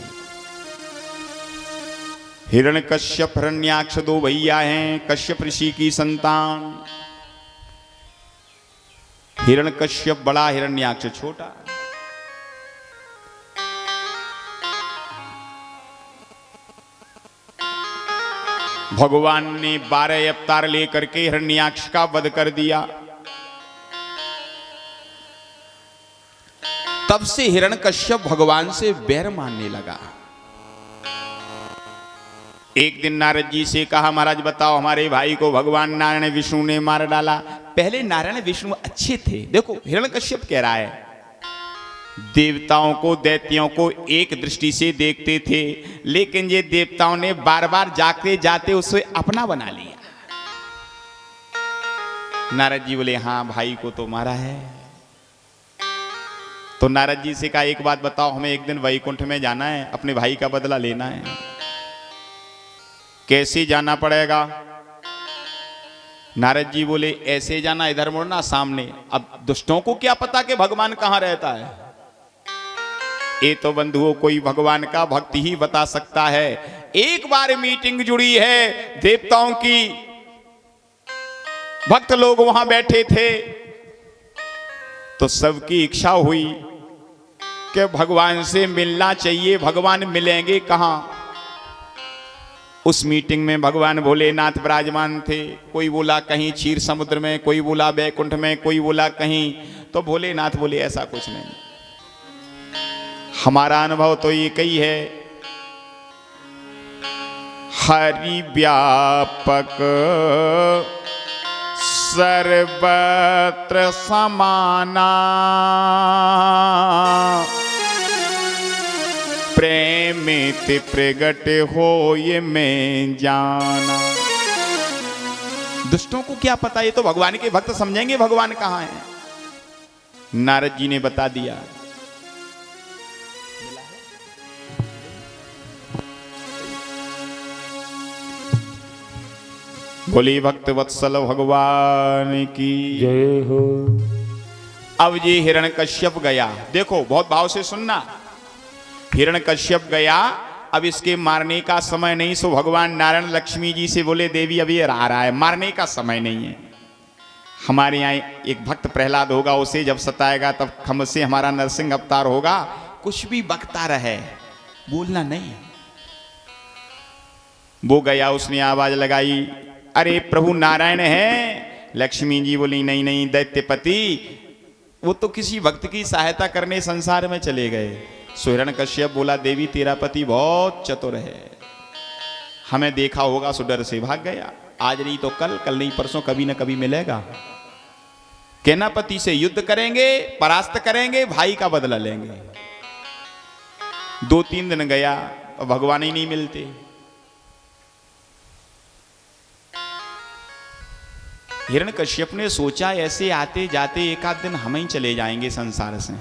हिरण्यकश्यप हिरण्याक्ष दो भैया हैं, कश्यप ऋषि की संतान। हिरण्यकश्यप बड़ा, हिरण्याक्ष छोटा। भगवान ने 12 अवतार लेकर के हिरण्याक्ष का वध कर दिया। तब से हिरण्यकश्यप भगवान से बैर मानने लगा। एक दिन नारद जी से कहा महाराज बताओ हमारे भाई को भगवान नारायण विष्णु ने मार डाला। पहले नारायण विष्णु अच्छे थे। देखो हिरण्यकश्यप कह रहा है देवताओं को दैत्यों को एक दृष्टि से देखते थे, लेकिन ये देवताओं ने बार बार जाते जाते उसे अपना बना लिया। नारद जी बोले हाँ भाई को तो मारा है। तो नारद जी से कहा एक बात बताओ, हमें एक दिन वैकुंठ में जाना है, अपने भाई का बदला लेना है, कैसे जाना पड़ेगा। नारद जी बोले ऐसे जाना, इधर मुड़ना सामने। अब दुष्टों को क्या पता कि भगवान कहां रहता है। ये तो बंधुओं कोई भगवान का भक्त ही बता सकता है। एक बार मीटिंग जुड़ी है देवताओं की, भक्त लोग वहां बैठे थे, तो सबकी इच्छा हुई कि भगवान से मिलना चाहिए। भगवान मिलेंगे कहां। उस मीटिंग में भगवान भोलेनाथ विराजमान थे। कोई बोला कहीं क्षीर समुद्र में, कोई बोला बैकुंठ में, कोई बोला कहीं। तो भोलेनाथ बोले ऐसा कुछ नहीं, हमारा अनुभव तो ये कही है हरि व्यापक सर्वत्र समाना प्रेमित प्रगट हो ये मैं जाना। दुष्टों को क्या पता, ये तो भगवान के भक्त समझेंगे भगवान कहां है। नारद जी ने बता दिया। बोली भक्त वत्सल भगवान की जय हो। अब ये हिरण्यकश्यप गया, देखो बहुत भाव से सुनना। हिरण्यकश्यप गया, अब इसके मारने का समय नहीं। सो भगवान नारायण लक्ष्मी जी से बोले देवी अभी आ रहा है, मारने का समय नहीं है। हमारे यहाँ एक भक्त प्रहलाद होगा, उसे जब सताएगा तब हमसे हमारा नरसिंह अवतार होगा। कुछ भी बकता रहे, बोलना नहीं। वो गया, उसने आवाज लगाई अरे प्रभु नारायण है। लक्ष्मी जी बोली नहीं नहीं दैत्यपति, वो तो किसी भक्त की सहायता करने संसार में चले गए। हिरण्यकश्यप बोला देवी तेरा पति बहुत चतुर है, हमें देखा होगा सो डर से भाग गया। आज नहीं तो कल, कल नहीं परसों, कभी ना कभी मिलेगा। सेनापति से युद्ध करेंगे, परास्त करेंगे, भाई का बदला लेंगे। 2-3 दिन गया और भगवान ही नहीं मिलते। हिरण्यकश्यप ने सोचा ऐसे आते जाते एक आध दिन हम ही चले जाएंगे संसार से।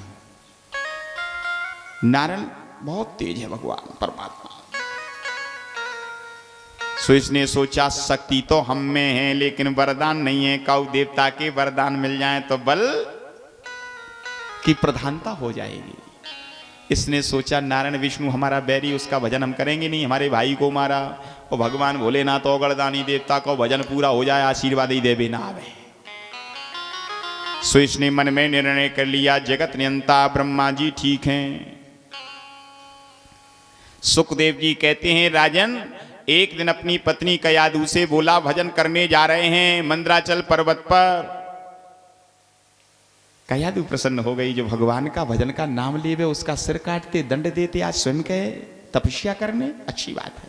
नारायण बहुत तेज है भगवान परमात्मा। सो इसने सोचा शक्ति तो हम में है लेकिन वरदान नहीं है। काऊ देवता के वरदान मिल जाए तो बल की प्रधानता हो जाएगी। इसने सोचा नारायण विष्णु हमारा बैरी, उसका भजन हम करेंगे नहीं। हमारे भाई को मारा और भगवान भोलेनाथ औगड़दानी देवता को भजन पूरा हो जाए, आशीर्वाद ही देवे ना आवे। सो इसने मन में निर्णय कर लिया जगत नियंता ब्रह्मा जी ठीक हैं। सुखदेव जी कहते हैं राजन, एक दिन अपनी पत्नी कयादू से बोला भजन करने जा रहे हैं मंदराचल पर्वत पर। कयादू प्रसन्न हो गई, जो भगवान का भजन का नाम लेवे उसका सिर काटते दंड देते, आज स्वयं के तपस्या करने, अच्छी बात है।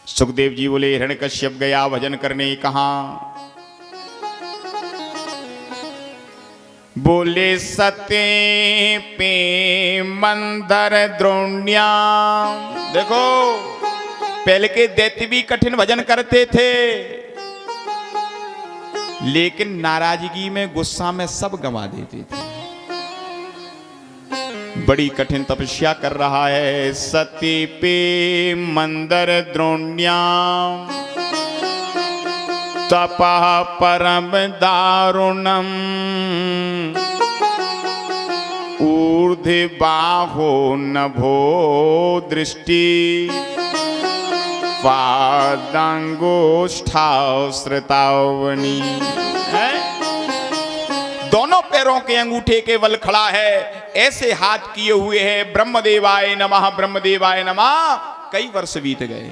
सुखदेव जी बोले हिरण्यकश्यप गया भजन करने, कहाँ? बोले सते पे मंदर द्रोण्या। देखो पहले के दैत्य भी कठिन भजन करते थे, लेकिन नाराजगी में गुस्सा में सब गंवा देते थे। बड़ी कठिन तपस्या कर रहा है। सती पे मंदर द्रोण्या तपः परम दारुणम ऊर्ध्व बाहो नभो दृष्टि पादांगोष्ठावनी। दोनों पैरों के अंगूठे के बल खड़ा है, ऐसे हाथ किए हुए है ब्रह्मदेवाय नमः ब्रह्मदेवाय नमः। कई वर्ष बीत गए।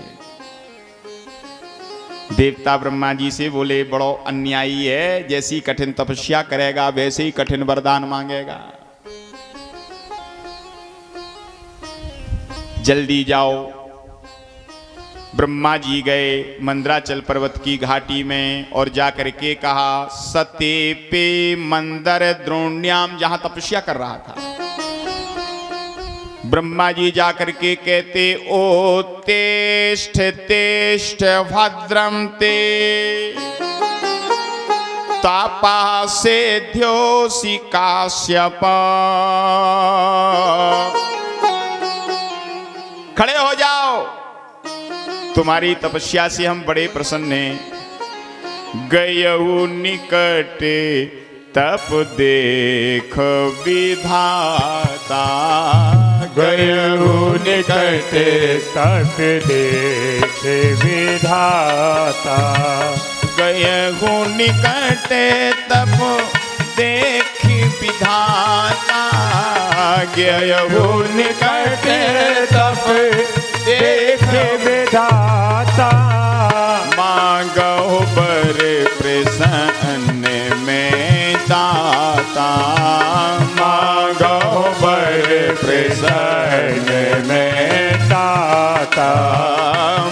देवता ब्रह्मा जी से बोले बड़ो अन्यायी है, जैसी कठिन तपस्या करेगा वैसे ही कठिन वरदान मांगेगा। जल्दी जाओ। ब्रह्मा जी गए मंदराचल पर्वत की घाटी में और जाकर के कहा सते पे मंदर द्रोण्याम, जहां तपस्या कर रहा था। ब्रह्मा जी जाकर के कहते ओ तेष्ठ तेष्ठ भद्रम ते तापा सेध्योसि काश्यप। खड़े हो जाओ, तुम्हारी तपस्या से हम बड़े प्रसन्न हैं। गयऊ निकटे तप देख विधाता। गयऊ निकटे तप देख विधाता। गयऊ निकटे तप देख विधाता। गयऊ निकटे तप देख विधाता। मांगो बर प्रसन्न में दाता। मांगो बर प्रसन्न में दाता।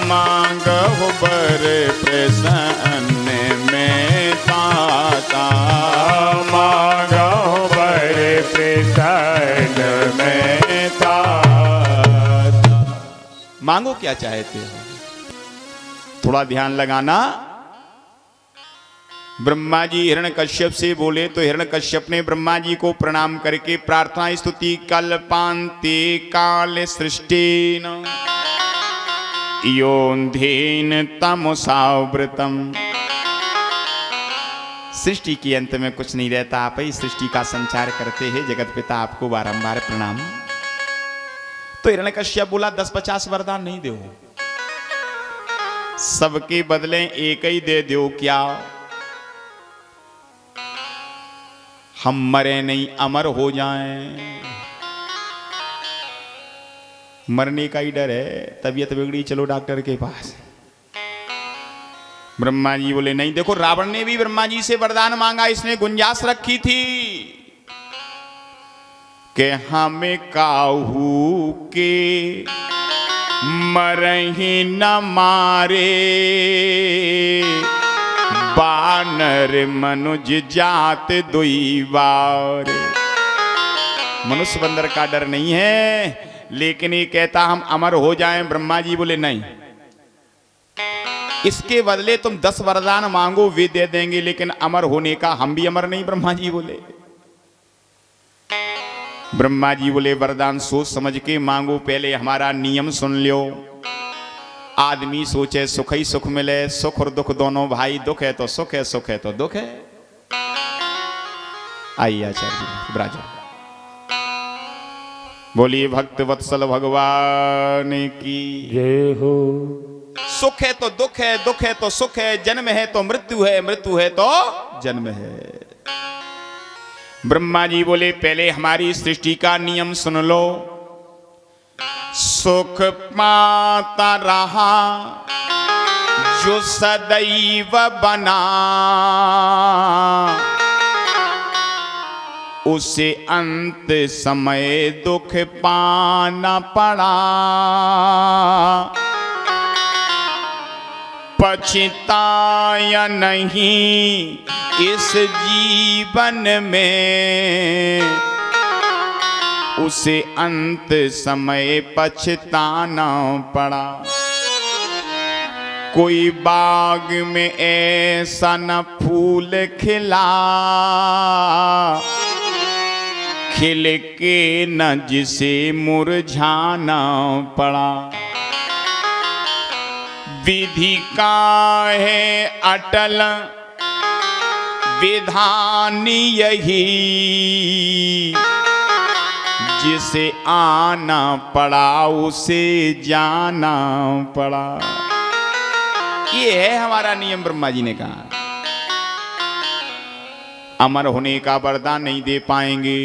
मांगो बर प्रसन्न में दाता। मांगो बर प्रसन्न में दाता। मांगो क्या चाहते हो, थोड़ा ध्यान लगाना। ब्रह्मा जी हिरण्यकश्यप से बोले तो हिरण्यकश्यप ने ब्रह्मा जी को प्रणाम करके प्रार्थना स्तुति कल्पांते काल सृष्टिन योन्धेन तमसावृतम। सृष्टि के अंत में कुछ नहीं रहता, आप ही सृष्टि का संचार करते हैं जगत पिता, आपको बारंबार प्रणाम। तो हिरण्यकश्यप बोला 10-50 वरदान नहीं दो, सबके बदले एक ही दे दो। क्या हम मरे नहीं अमर हो जाएं? मरने का ही डर है, तबीयत बिगड़ी चलो डॉक्टर के पास। ब्रह्मा जी बोले नहीं। देखो रावण ने भी ब्रह्मा जी से वरदान मांगा, इसने गुंजाइश रखी थी कि हमें काहू के मरही न मारे बानर मनुज जात दुई बार। मनुष्य बंदर का डर नहीं है, लेकिन ये कहता हम अमर हो जाएं। ब्रह्मा जी बोले नहीं, इसके बदले तुम 10 वरदान मांगो वे दे देंगे, लेकिन अमर होने का हम भी अमर नहीं। ब्रह्मा जी बोले। ब्रह्मा जी बोले वरदान सोच समझ के मांगो, पहले हमारा नियम सुन लो। आदमी सोचे सुख ही सुख मिले, सुख और दुख दोनों भाई, दुख है तो सुख है, सुख है तो दुख है। आइए आचार्य जी ब्राजा बोलिए भक्त वत्सल भगवान की जय हो। सुख है तो दुख है, दुख है तो सुख है, जन्म है तो मृत्यु है, मृत्यु है तो जन्म है। ब्रह्मा जी बोले पहले हमारी सृष्टि का नियम सुन लो। सुख पाता रहा जो सदैव बना, उसे अंत समय दुख पाना पड़ा। पछताया नहीं इस जीवन में, उसे अंत समय पछताना पड़ा। कोई बाग में ऐसा न फूल खिला, खिल के न जिसे मुरझाना पड़ा। विधि का है अटल विधान यही, जिसे आना पड़ा उसे जाना पड़ा। ये है हमारा नियम। ब्रह्मा जी ने कहा अमर होने का वरदान नहीं दे पाएंगे।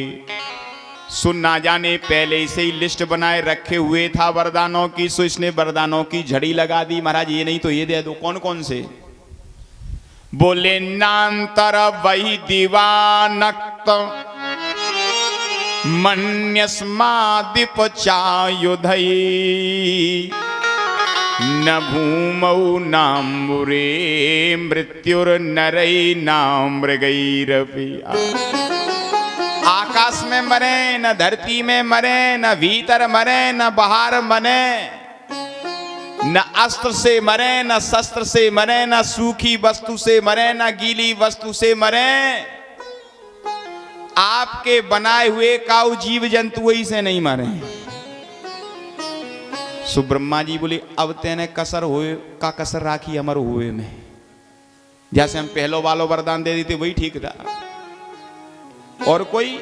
सुन ना जाने पहले से ही लिस्ट बनाए रखे हुए था वरदानों की, सो इसने वरदानों की झड़ी लगा दी। महाराज ये नहीं तो ये दे दो। कौन कौन से? बोले नांतर वही दीवानक्त मन्यस्मादिप चायुधई, न भूमौ नामुरे मृत्युर्नरै नाम मृगैरपि। आकाश में मरे, न धरती में मरे, न भीतर मरे, न बाहर मरे, न अस्त्र से मरे, न शस्त्र से मरे, न सूखी वस्तु से मरे, न गीली वस्तु से मरे। आपके बनाए हुए काऊ जीव जंतु वही से नहीं मरे। सो ब्रह्मा जी बोले अब तेने कसर हुए का कसर राखी अमर हुए में। जैसे हम पहलो वालो वरदान दे देते वही ठीक था। और कोई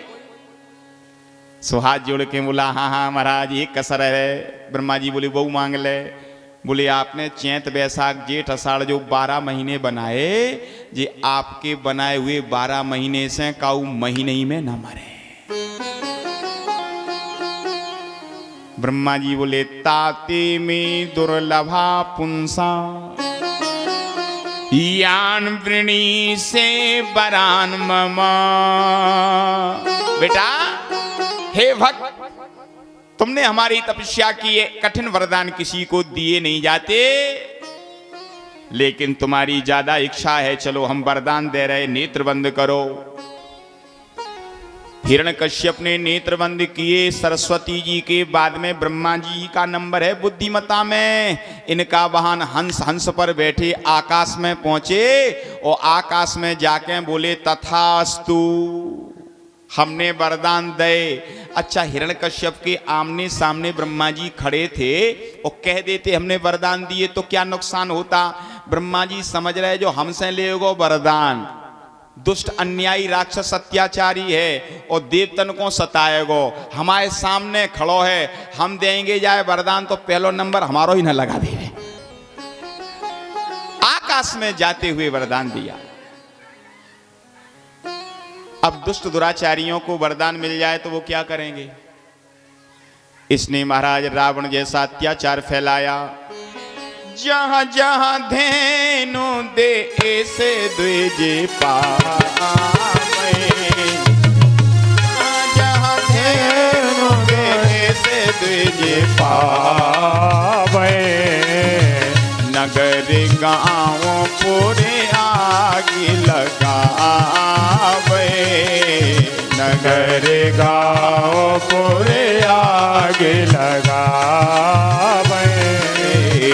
सुहाग जोड़ के बोला हाँ हाँ महाराज एक कसर है। ब्रह्मा जी बोले वो मांग ले। बोले आपने चैत बैसाख जेठ अषाढ़ जो 12 महीने बनाए, जे आपके बनाए हुए 12 महीने से काऊ महीने ही में न मरे। ब्रह्मा जी बोले ताते में दुर्लभा पुंसा, यान वृणी से बरान ममा। बेटा हे भक्त, तुमने हमारी तपस्या की कठिन वरदान किसी को दिए नहीं जाते, लेकिन तुम्हारी ज्यादा इच्छा है, चलो हम वरदान दे रहे, नेत्र बंद करो। हिरण्यकश्यप ने नेत्र बंद किए। सरस्वती जी के बाद में ब्रह्मा जी का नंबर है बुद्धिमता में। इनका वाहन हंस, हंस पर बैठे आकाश में पहुंचे और आकाश में जाके बोले तथास्तु, हमने वरदान दे। अच्छा हिरण्यकश्यप के आमने सामने ब्रह्मा जी खड़े थे और कह देते हमने वरदान दिए तो क्या नुकसान होता। ब्रह्मा जी समझ रहे जो हमसे लेगो वरदान दुष्ट अन्यायी राक्षस अत्याचारी है और देवतन को सताएगो, हमारे सामने खड़ो है, हम देंगे जाए वरदान तो पहलो नंबर हमारो ही न लगा दे। आकाश में जाते हुए वरदान दिया। अब दुष्ट दुराचारियों को वरदान मिल जाए तो वो क्या करेंगे। इसने महाराज रावण जैसा अत्याचार फैलाया। जहां जहां धेनु दे ऐसे द्विजे पावे, जहां धेनु दे ऐसे द्विजे पावे। नगर गाँव पूरे आगे लगावे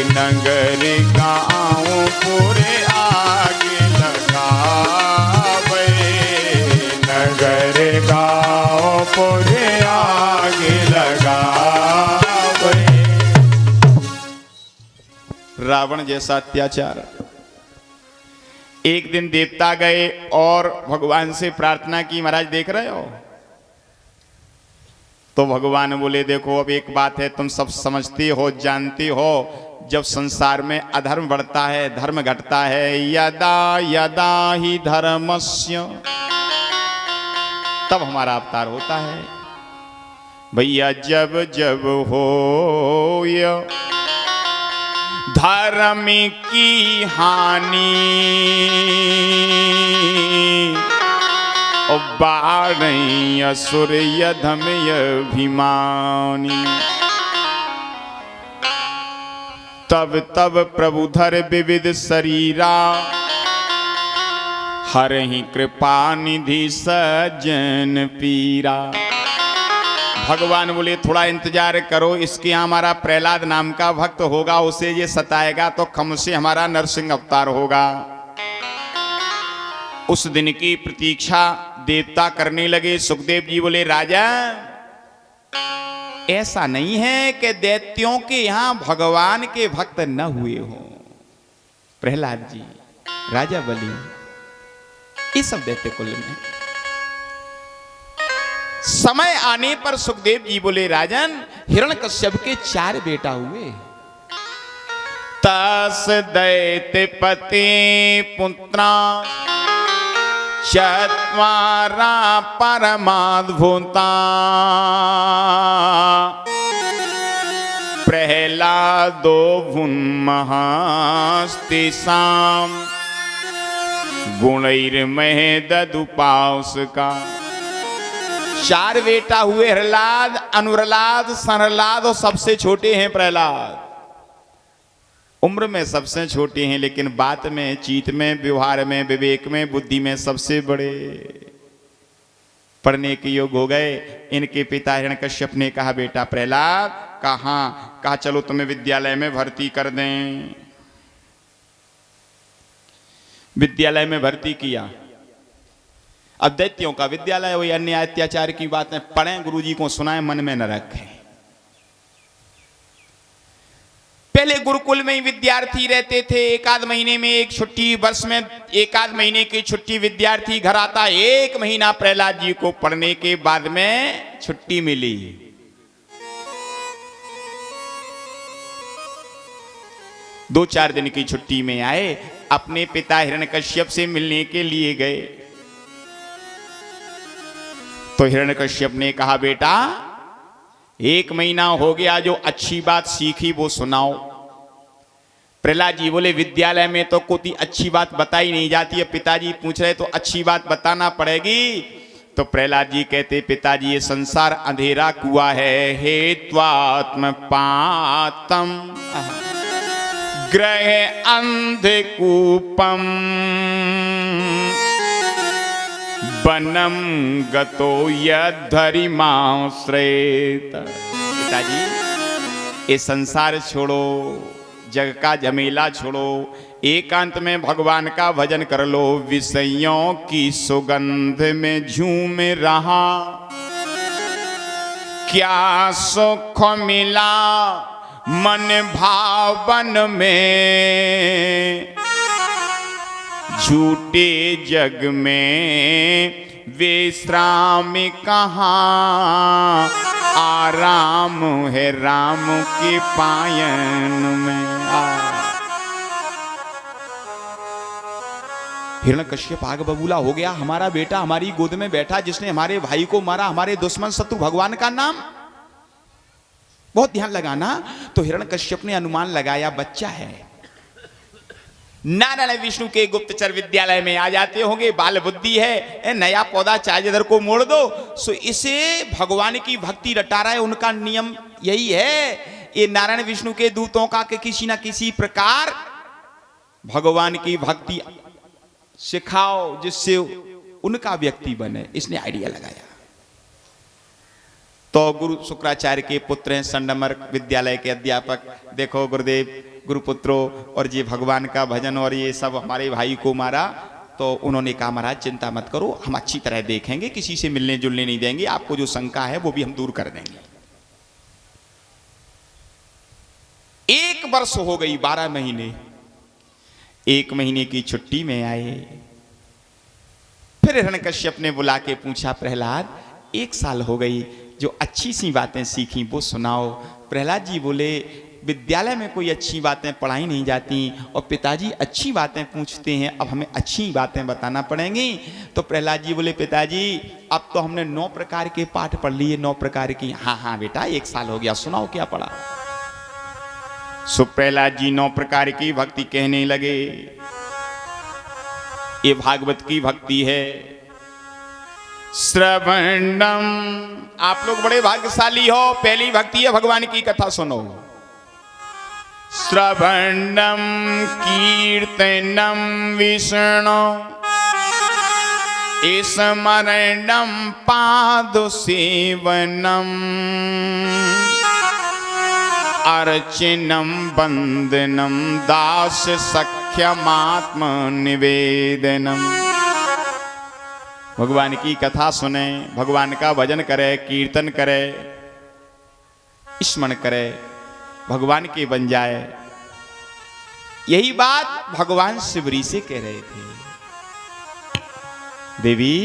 नगर गाँव पूरे आगे लगावे नगर गाँव पूरे आगे लगावे रावण जैसा अत्याचार। एक दिन देवता गए और भगवान से प्रार्थना की, महाराज देख रहे हो? तो भगवान बोले देखो अब एक बात है, तुम सब समझते हो जानते हो, जब संसार में अधर्म बढ़ता है धर्म घटता है, यदा यदा ही धर्मस्य, तब हमारा अवतार होता है। भैया जब जब हो धर्म की हानि बाढ़ असुर यधम अभिमानी, तब तब प्रभुधर विविध शरीरा, हरहि कृपा निधि सज्जन पीरा। भगवान बोले थोड़ा इंतजार करो, इसके यहाँ हमारा प्रहलाद नाम का भक्त होगा, उसे ये सताएगा तो कम से हमारा नरसिंह अवतार होगा। उस दिन की प्रतीक्षा देवता करने लगे। सुखदेव जी बोले राजा ऐसा नहीं है कि दैत्यों के यहाँ भगवान के भक्त न हुए हो। प्रहलाद जी, राजा बलि, ये सब दैत्य कुल में समय आने पर सुखदेव जी बोले राजन हिरण्यकश्यप के 4 बेटा हुए। तस दैत्यपति पुत्रा चत्वारा परमाद्भुता, प्रहलादो भुन्महस्तिसाम गुणैर्मह ददुपासका। 4 बेटा हुए, हरलाद, अनुरलाद, सरलाद और सबसे छोटे हैं प्रहलाद। उम्र में सबसे छोटे हैं लेकिन बात में, चीत में, व्यवहार में, विवेक में, बुद्धि में सबसे बड़े। पढ़ने के योग्य हो गए। इनके पिता हिरण्यकश्यप ने कहा बेटा प्रहलाद कहाँ? कहा चलो तुम्हें विद्यालय में भर्ती कर दें। विद्यालय में भर्ती किया। अब दैत्यों का विद्यालय, वही अन्याय अत्याचार की बातें पढ़ें, गुरुजी को सुनाएं, मन में न रखें। पहले गुरुकुल में ही विद्यार्थी रहते थे। 1 महीने में एक छुट्टी, वर्ष में 1 महीने की छुट्टी विद्यार्थी घर आता। 1 महीना प्रहलाद जी को पढ़ने के बाद में छुट्टी मिली। दो 4 दिन की छुट्टी में आए, अपने पिता हिरण्यकश्यप से मिलने के लिए गए। तो हिरण्यकश्यप ने कहा बेटा 1 महीना हो गया, जो अच्छी बात सीखी वो सुनाओ। प्रहलाद जी बोले विद्यालय में तो कोई अच्छी बात बताई नहीं जाती है, पिताजी पूछ रहे तो अच्छी बात बताना पड़ेगी। तो प्रहलाद जी कहते पिताजी ये संसार अंधेरा कुआ है, हेत्वात्म पातम ग्रह अंधकूपम बनम गतो यद्धरिमाश्रेत। पिताजी ये संसार छोड़ो, जग का झमेला छोड़ो, एकांत में भगवान का भजन कर लो। विषयों की सुगंध में झूम रहा, क्या सुख मिला मन भावन में। झूठे जग में विश्राम कहाँ, आराम है राम के पायन में। हिरण्यकश्यप आग बबूला हो गया। हमारा बेटा हमारी गोद में बैठा, जिसने हमारे भाई को मारा, हमारे दुश्मन शत्रु भगवान का नाम। बहुत ध्यान लगाना। तो हिरण्यकश्यप ने अनुमान लगाया बच्चा है। नारायण विष्णु के गुप्तचर विद्यालय में आ जाते होंगे, बाल बुद्धि है, नया पौधा चाहे इधर को मोड़ दो। सो इसे भगवान की भक्ति रटा रहा है। उनका नियम यही है, ये नारायण विष्णु के दूतों का कि किसी ना किसी प्रकार भगवान की भक्ति सिखाओ, जिससे उनका व्यक्ति बने। इसने आइडिया लगाया। तो गुरु शुक्राचार्य के पुत्र हैं, संडमर विद्यालय के अध्यापक। देखो गुरुदेव गुरुपुत्रो, और ये भगवान का भजन और ये सब हमारे भाई को मारा। तो उन्होंने कहा महाराज चिंता मत करो, हम अच्छी तरह देखेंगे, किसी से मिलने जुलने नहीं देंगे, आपको जो शंका है वो भी हम दूर कर देंगे। 1 वर्ष हो गई, 12 महीने। 1 महीने की छुट्टी में आए। फिर हिरण्यकश्यप ने बुला के पूछा, प्रहलाद 1 साल हो गई, जो अच्छी सी बातें सीखी वो सुनाओ। प्रहलाद जी बोले, विद्यालय में कोई अच्छी बातें पढ़ाई नहीं जाती और पिताजी अच्छी बातें पूछते हैं, अब हमें अच्छी बातें बताना पड़ेंगी। तो प्रहलाद जी बोले, पिताजी अब तो हमने 9 प्रकार के पाठ पढ़ लिए, 9 प्रकार की। हाँ हाँ बेटा 1 साल हो गया, सुनाओ क्या पढ़ा। सो प्रहलाद जी 9 प्रकार की भक्ति कहने लगे। ये भागवत की भक्ति है। श्रवणम, आप लोग बड़े भाग्यशाली हो, पहली भक्ति है भगवान की कथा सुनो। श्रवणम कीर्तनम विष्णु स्मरणम पाद सेवनम अर्चनम वंदनम दास सख्यमात्म निवेदनम। भगवान की कथा सुने, भगवान का भजन करे, कीर्तन करे, स्मरण करे, भगवान के बन जाए। यही बात भगवान शिवरी से कह रहे थे, देवी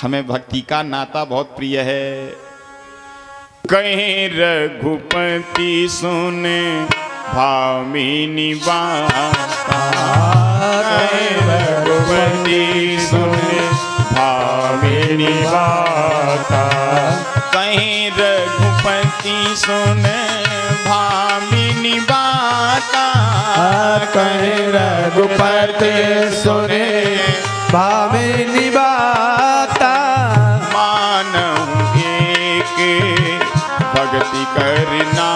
हमें भक्ति का नाता बहुत प्रिय है। कहीं रघुपति सुने भामिनी बाता, कहीं रघुपति सुने भामिनी बाता, कहीं रघुपति सुने भामिनी बाता, कहीं रघुपति सुने भामिनी बाता। मानव एक भक्ति करना,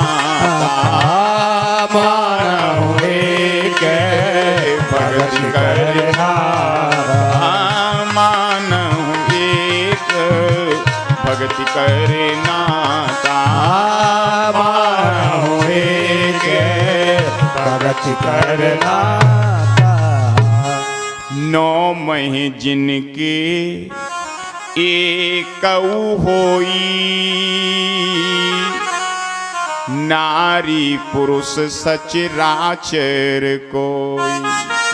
मानव एक भक्ति करना, मानव एक भक्ति करना, मानव एक भक्ति करना। 9 महीने जिनके एकऊ होई, नारी पुरुष सचराचर कोई।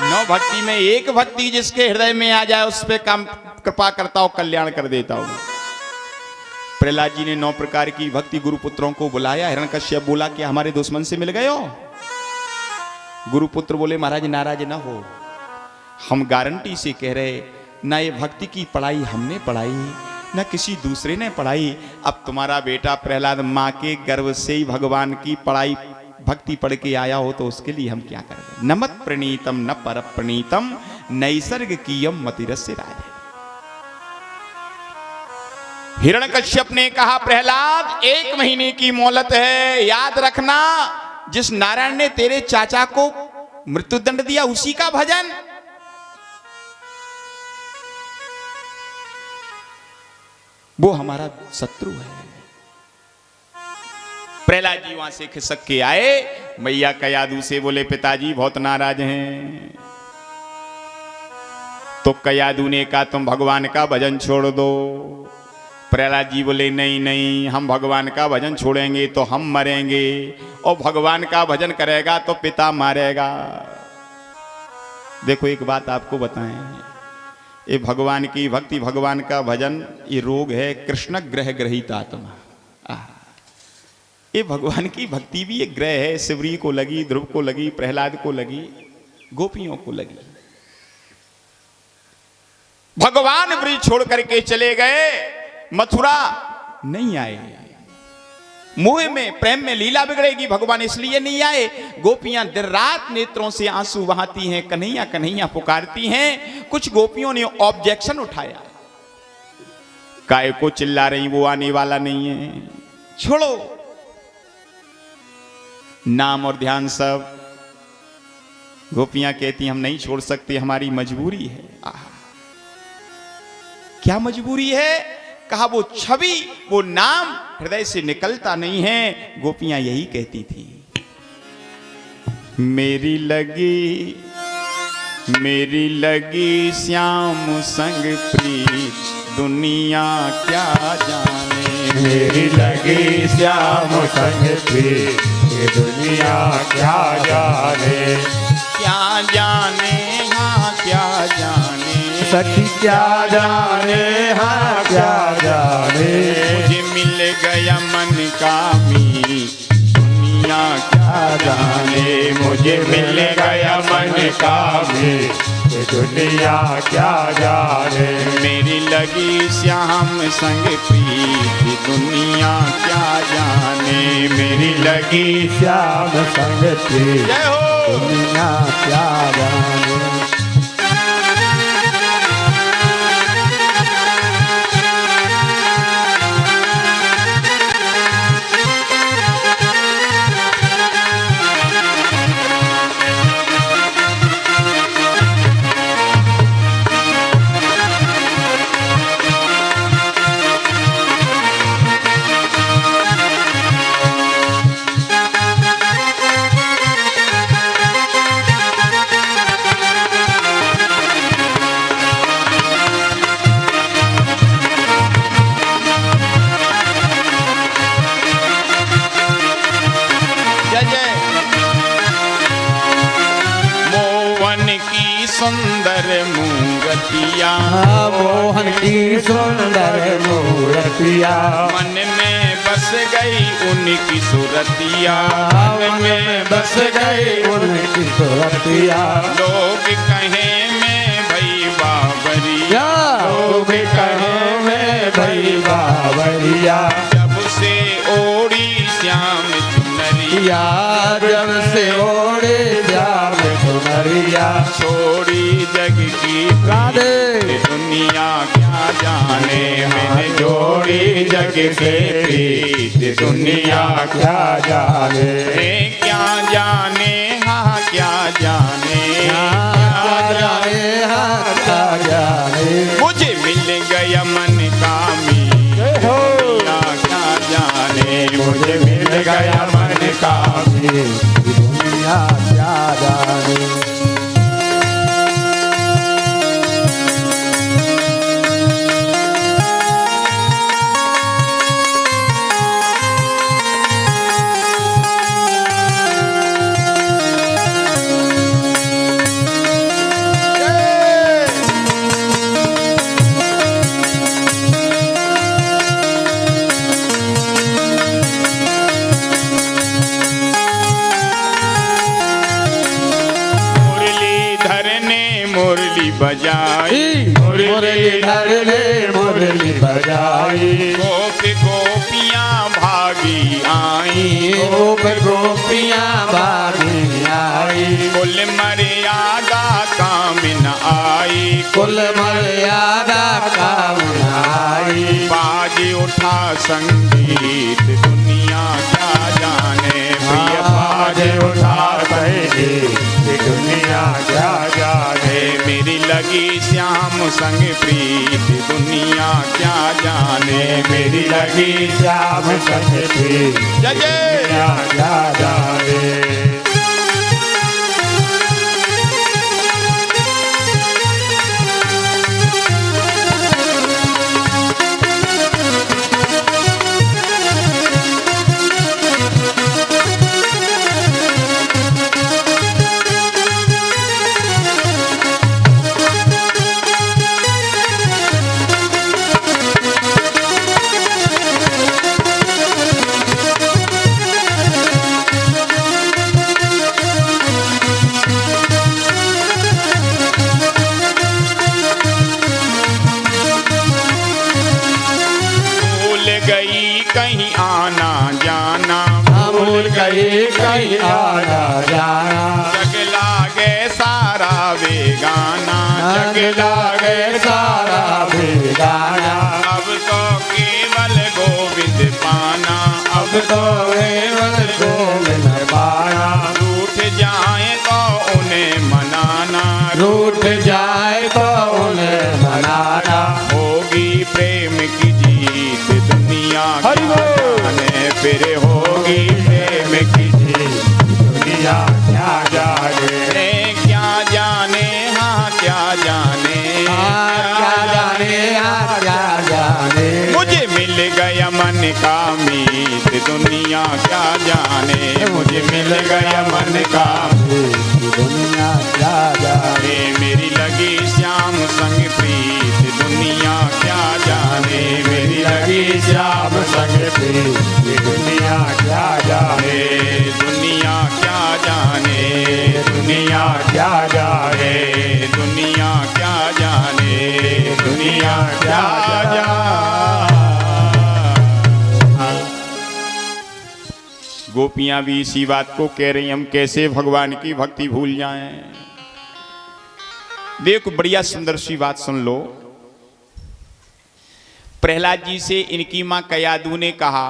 9 भक्ति में एक भक्ति जिसके हृदय में आ जाए उस पे काम कृपा करता हूं, कल्याण कर देता हूं। प्रहलाद जी ने 9 प्रकार की भक्ति गुरुपुत्रों को बुलाया। हिरण्यकश्यप बोला कि हमारे दुश्मन से मिल गए हो। गुरुपुत्र बोले, महाराज नाराज ना हो, हम गारंटी से कह रहे, ना ये भक्ति की पढ़ाई हमने पढ़ाई, ना किसी दूसरे ने पढ़ाई। अब तुम्हारा बेटा प्रहलाद माँ के गर्भ से ही भगवान की पढ़ाई भक्ति पढ़ के आया हो तो उसके लिए हम क्या कर दें। न मत प्रणीतम न पर प्रणीतम नैसर्ग कीयम मतिरस्य राय। हिरण्यकश्यप ने कहा, प्रहलाद 1 महीने की मोहलत है, याद रखना जिस नारायण ने तेरे चाचा को मृत्युदंड दिया उसी का भजन। वो हमारा शत्रु है। प्रहलाद जी वहां से खिसक के आए। मैया कयादू से बोले, पिताजी बहुत नाराज हैं। तो कयादू ने कहा, तुम भगवान का भजन छोड़ दो। प्रहलाद जी बोले, नहीं नहीं, हम भगवान का भजन छोड़ेंगे तो हम मरेंगे, और भगवान का भजन करेगा तो पिता मारेगा। देखो एक बात आपको बताएं, ये भगवान की भक्ति, भगवान का भजन, ये रोग है कृष्ण ग्रह ग्रहित आत्मा। ये भगवान की भक्ति भी एक ग्रह है। शिवरी को लगी, ध्रुव को लगी, प्रहलाद को लगी, गोपियों को लगी। भगवान ब्रज छोड़ करके चले गए, मथुरा नहीं आए। मोह में प्रेम में लीला बिगड़ेगी, भगवान इसलिए नहीं आए। गोपियां दिन रात नेत्रों से आंसू बहाती हैं, कन्हैया कन्हैया पुकारती हैं। कुछ गोपियों ने ऑब्जेक्शन उठाया, काय को चिल्ला रही, वो आने वाला नहीं है, छोड़ो। नाम और ध्यान सब। गोपियां कहती हम नहीं छोड़ सकते, हमारी मजबूरी है। क्या मजबूरी है? कहा वो छवि, वो नाम हृदय से निकलता नहीं है। गोपियां यही कहती थी, मेरी लगी श्याम संग प्रीत, दुनिया क्या जाने। मेरी लगी श्याम संग प्रीत, ये दुनिया क्या जाने। क्या जाने हाँ क्या जाने, सखी क्या जाने हाँ क्या जाने। मुझे मिल गया मन का मीत, दुनिया क्या जाने। मुझे मिल गया मन का मीत, ये दुनिया क्या जाने। मेरी लगी श्याम संग प्रीत, दुनिया क्या जाने। मेरी लगी श्याम संग प्रीत, जय हो। दुनिया क्या जाने। सुंदर मूर्तिया, मोहन की सुंदर मूर्तिया, मन में बस गई उनकी सूरतिया। मन में बस गई उनकी सूरतिया। लोग कहें मैं भई बाबरिया, लोग कहें मैं भई बाबरिया। जब से ओढ़ी श्याम चुनरिया, जब से ओढ़े श्याम चुनरिया। छोड़ी जग की राधे दुनिया क्या जाने। मैंने जोड़ी जग के प्रीत, दुनिया क्या जाने। क्या जाने हाँ क्या जाने। क्या जाने हाँ क्या जाने। मुझे मिल गया मन का मीत, दुनिया क्या जाने। मुझे मिल गया मन का मीत, दुनिया क्या जाने। मुरली बजाई, मुरलीधर ने मुरली बजाई। गोप गोपियाँ भागी आई, गोप गोपियाँ भागी आई। कुल मर्यादा काम न आई, कुल मर्यादा काम न आई। बाज उठा संगीत, दुनिया क्या जाने। प्रिय बाज उठा संगीत, दुनिया क्या जाने। मेरी लगी श्याम संग प्रीत, दुनिया क्या जाने। मेरी लगी श्याम संग प्रीत, जय जय। दुनिया क्या जाने। कहीं आना जाना, भूल गई कहीं आना जाना। जग लागे सारा बेगाना, जग लागे सारा बेगाना। अब तो केवल गोविंद पाना, अब तो केवल गोविंद पाना। रूठ जाए तो उन्हें मनाना, रूठ जाए तो उन्हें मनाना। होगी प्रेम की जीत दुनिया क्या जाने, मुझे मिल गया मन का भेद, दुनिया क्या जाने। मेरी लगी श्याम संग प्रीत, दुनिया क्या जाने, मेरी लगी श्याम संग प्रीत, ये दुनिया क्या जाने। दुनिया क्या जाने, दुनिया क्या जाने, दुनिया क्या जाने, दुनिया क्या जाने। गोपियां भी इसी बात को कह रही, हम कैसे भगवान की भक्ति भूल जाएं। देखो बढ़िया सुंदर सी बात सुन लो। प्रहलाद जी से इनकी मां कयादू ने कहा,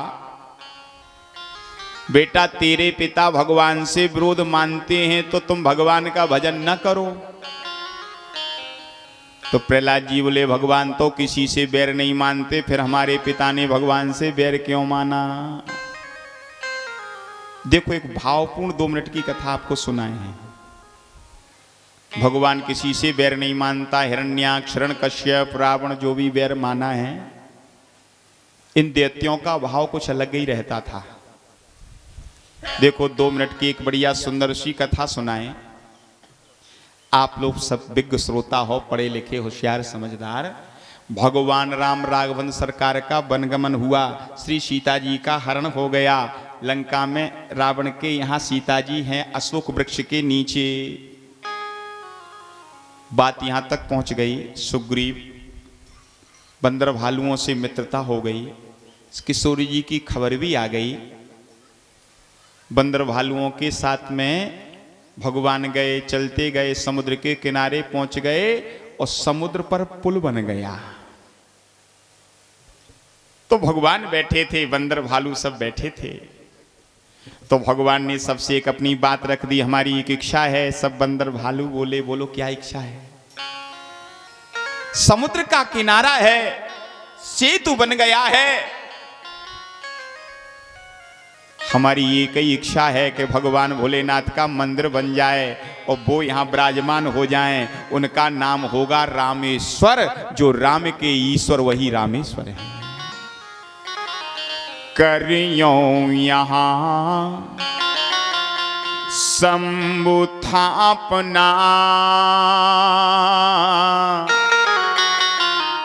बेटा तेरे पिता भगवान से विरोध मानते हैं तो तुम भगवान का भजन न करो। तो प्रहलाद जी बोले, भगवान तो किसी से बैर नहीं मानते, फिर हमारे पिता ने भगवान से बैर क्यों माना। देखो एक भावपूर्ण 2 मिनट की कथा आपको सुनाए हैं। भगवान किसी से बैर नहीं मानता। हिरण्याक्ष, हिरण्यकश्यप, रावण जो भी बैर माना है, इन दैत्यों का भाव कुछ अलग ही रहता था। देखो 2 मिनट की एक बढ़िया सुंदर सी कथा सुनाए। आप लोग सब विज्ञ श्रोता हो, पढ़े लिखे होशियार समझदार। भगवान राम राघवन सरकार का वनगमन हुआ, श्री सीता जी का हरण हो गया। लंका में रावण के यहाँ सीता जी हैं अशोक वृक्ष के नीचे। बात यहां तक पहुंच गई, सुग्रीव बंदर भालुओं से मित्रता हो गई, किशोरी जी की खबर भी आ गई। बंदर भालुओं के साथ में भगवान गए, चलते गए, समुद्र के किनारे पहुंच गए और समुद्र पर पुल बन गया। तो भगवान बैठे थे, बंदर भालू सब बैठे थे। तो भगवान ने सबसे एक अपनी बात रख दी, हमारी एक इच्छा है। सब बंदर भालू बोले, बोलो क्या इच्छा है। समुद्र का किनारा है, सेतु बन गया है, हमारी एक ही इच्छा है कि भगवान भोलेनाथ का मंदिर बन जाए और वो यहां विराजमान हो जाएं। उनका नाम होगा रामेश्वर, जो राम के ईश्वर वही रामेश्वर है। करियो यहां शंभु थापना,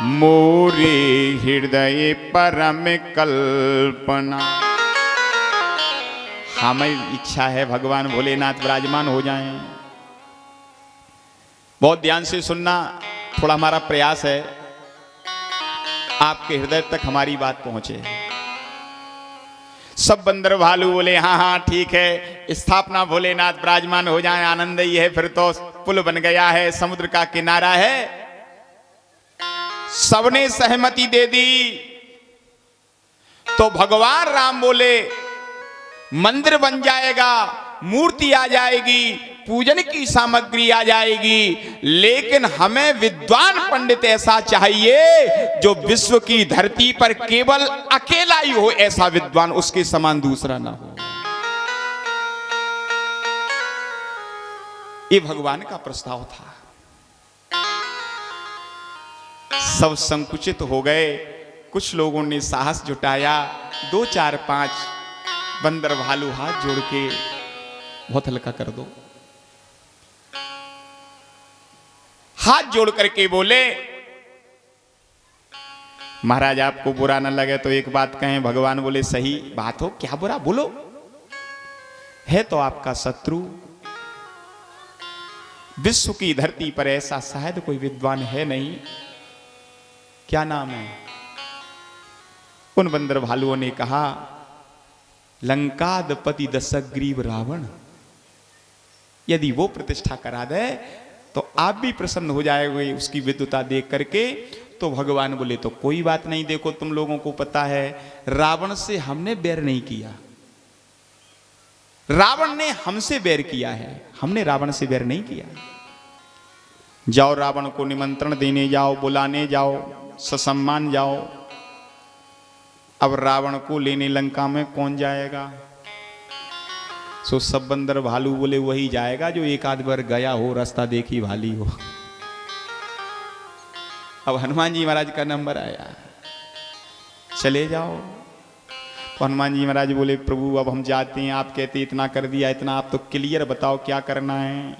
मोरे हृदय परम कल्पना। हमें इच्छा है भगवान भोलेनाथ विराजमान हो जाएं। बहुत ध्यान से सुनना, थोड़ा हमारा प्रयास है आपके हृदय तक हमारी बात पहुंचे। सब बंदर भालू बोले हाँ हाँ ठीक है, स्थापना भोलेनाथ विराजमान हो जाए, आनंद ही है। फिर तो पुल बन गया है, समुद्र का किनारा है। सबने सहमति दे दी। तो भगवान राम बोले मंदिर बन जाएगा, मूर्ति आ जाएगी, पूजन की सामग्री आ जाएगी, लेकिन हमें विद्वान पंडित ऐसा चाहिए जो विश्व की धरती पर केवल अकेला ही हो, ऐसा विद्वान, उसके समान दूसरा ना हो। ये भगवान का प्रस्ताव था। सब संकुचित हो गए। कुछ लोगों ने साहस जुटाया, 2 4 5 बंदर भालू हाथ जोड़ के, बहुत हल्का कर दो, हाथ जोड़ करके बोले महाराज आपको बुरा न लगे तो एक बात कहें। भगवान बोले सही बात हो, क्या बुरा, बोलो। है तो आपका शत्रु, विश्व की धरती पर ऐसा शायद कोई विद्वान है नहीं। क्या नाम है? उन बंदर भालुओं ने कहा लंकाधिपति दशग्रीव रावण। यदि वो प्रतिष्ठा करा दे तो आप भी प्रसन्न हो जाएंगे उसकी विद्वता देख करके। तो भगवान बोले तो कोई बात नहीं, देखो तुम लोगों को पता है रावण से हमने बैर नहीं किया, रावण ने हमसे बैर किया है, हमने रावण से बैर नहीं किया। जाओ रावण को निमंत्रण देने जाओ, बुलाने जाओ, ससम्मान जाओ। अब रावण को लेने लंका में कौन जाएगा? सो सब बंदर भालू बोले वही जाएगा जो एक आध बार गया हो, रास्ता देखी भाली हो। अब हनुमान जी महाराज का नंबर आया, चले जाओ। तो हनुमान जी महाराज बोले प्रभु अब हम जाते हैं, आप कहते इतना कर दिया इतना, आप तो क्लियर बताओ क्या करना है।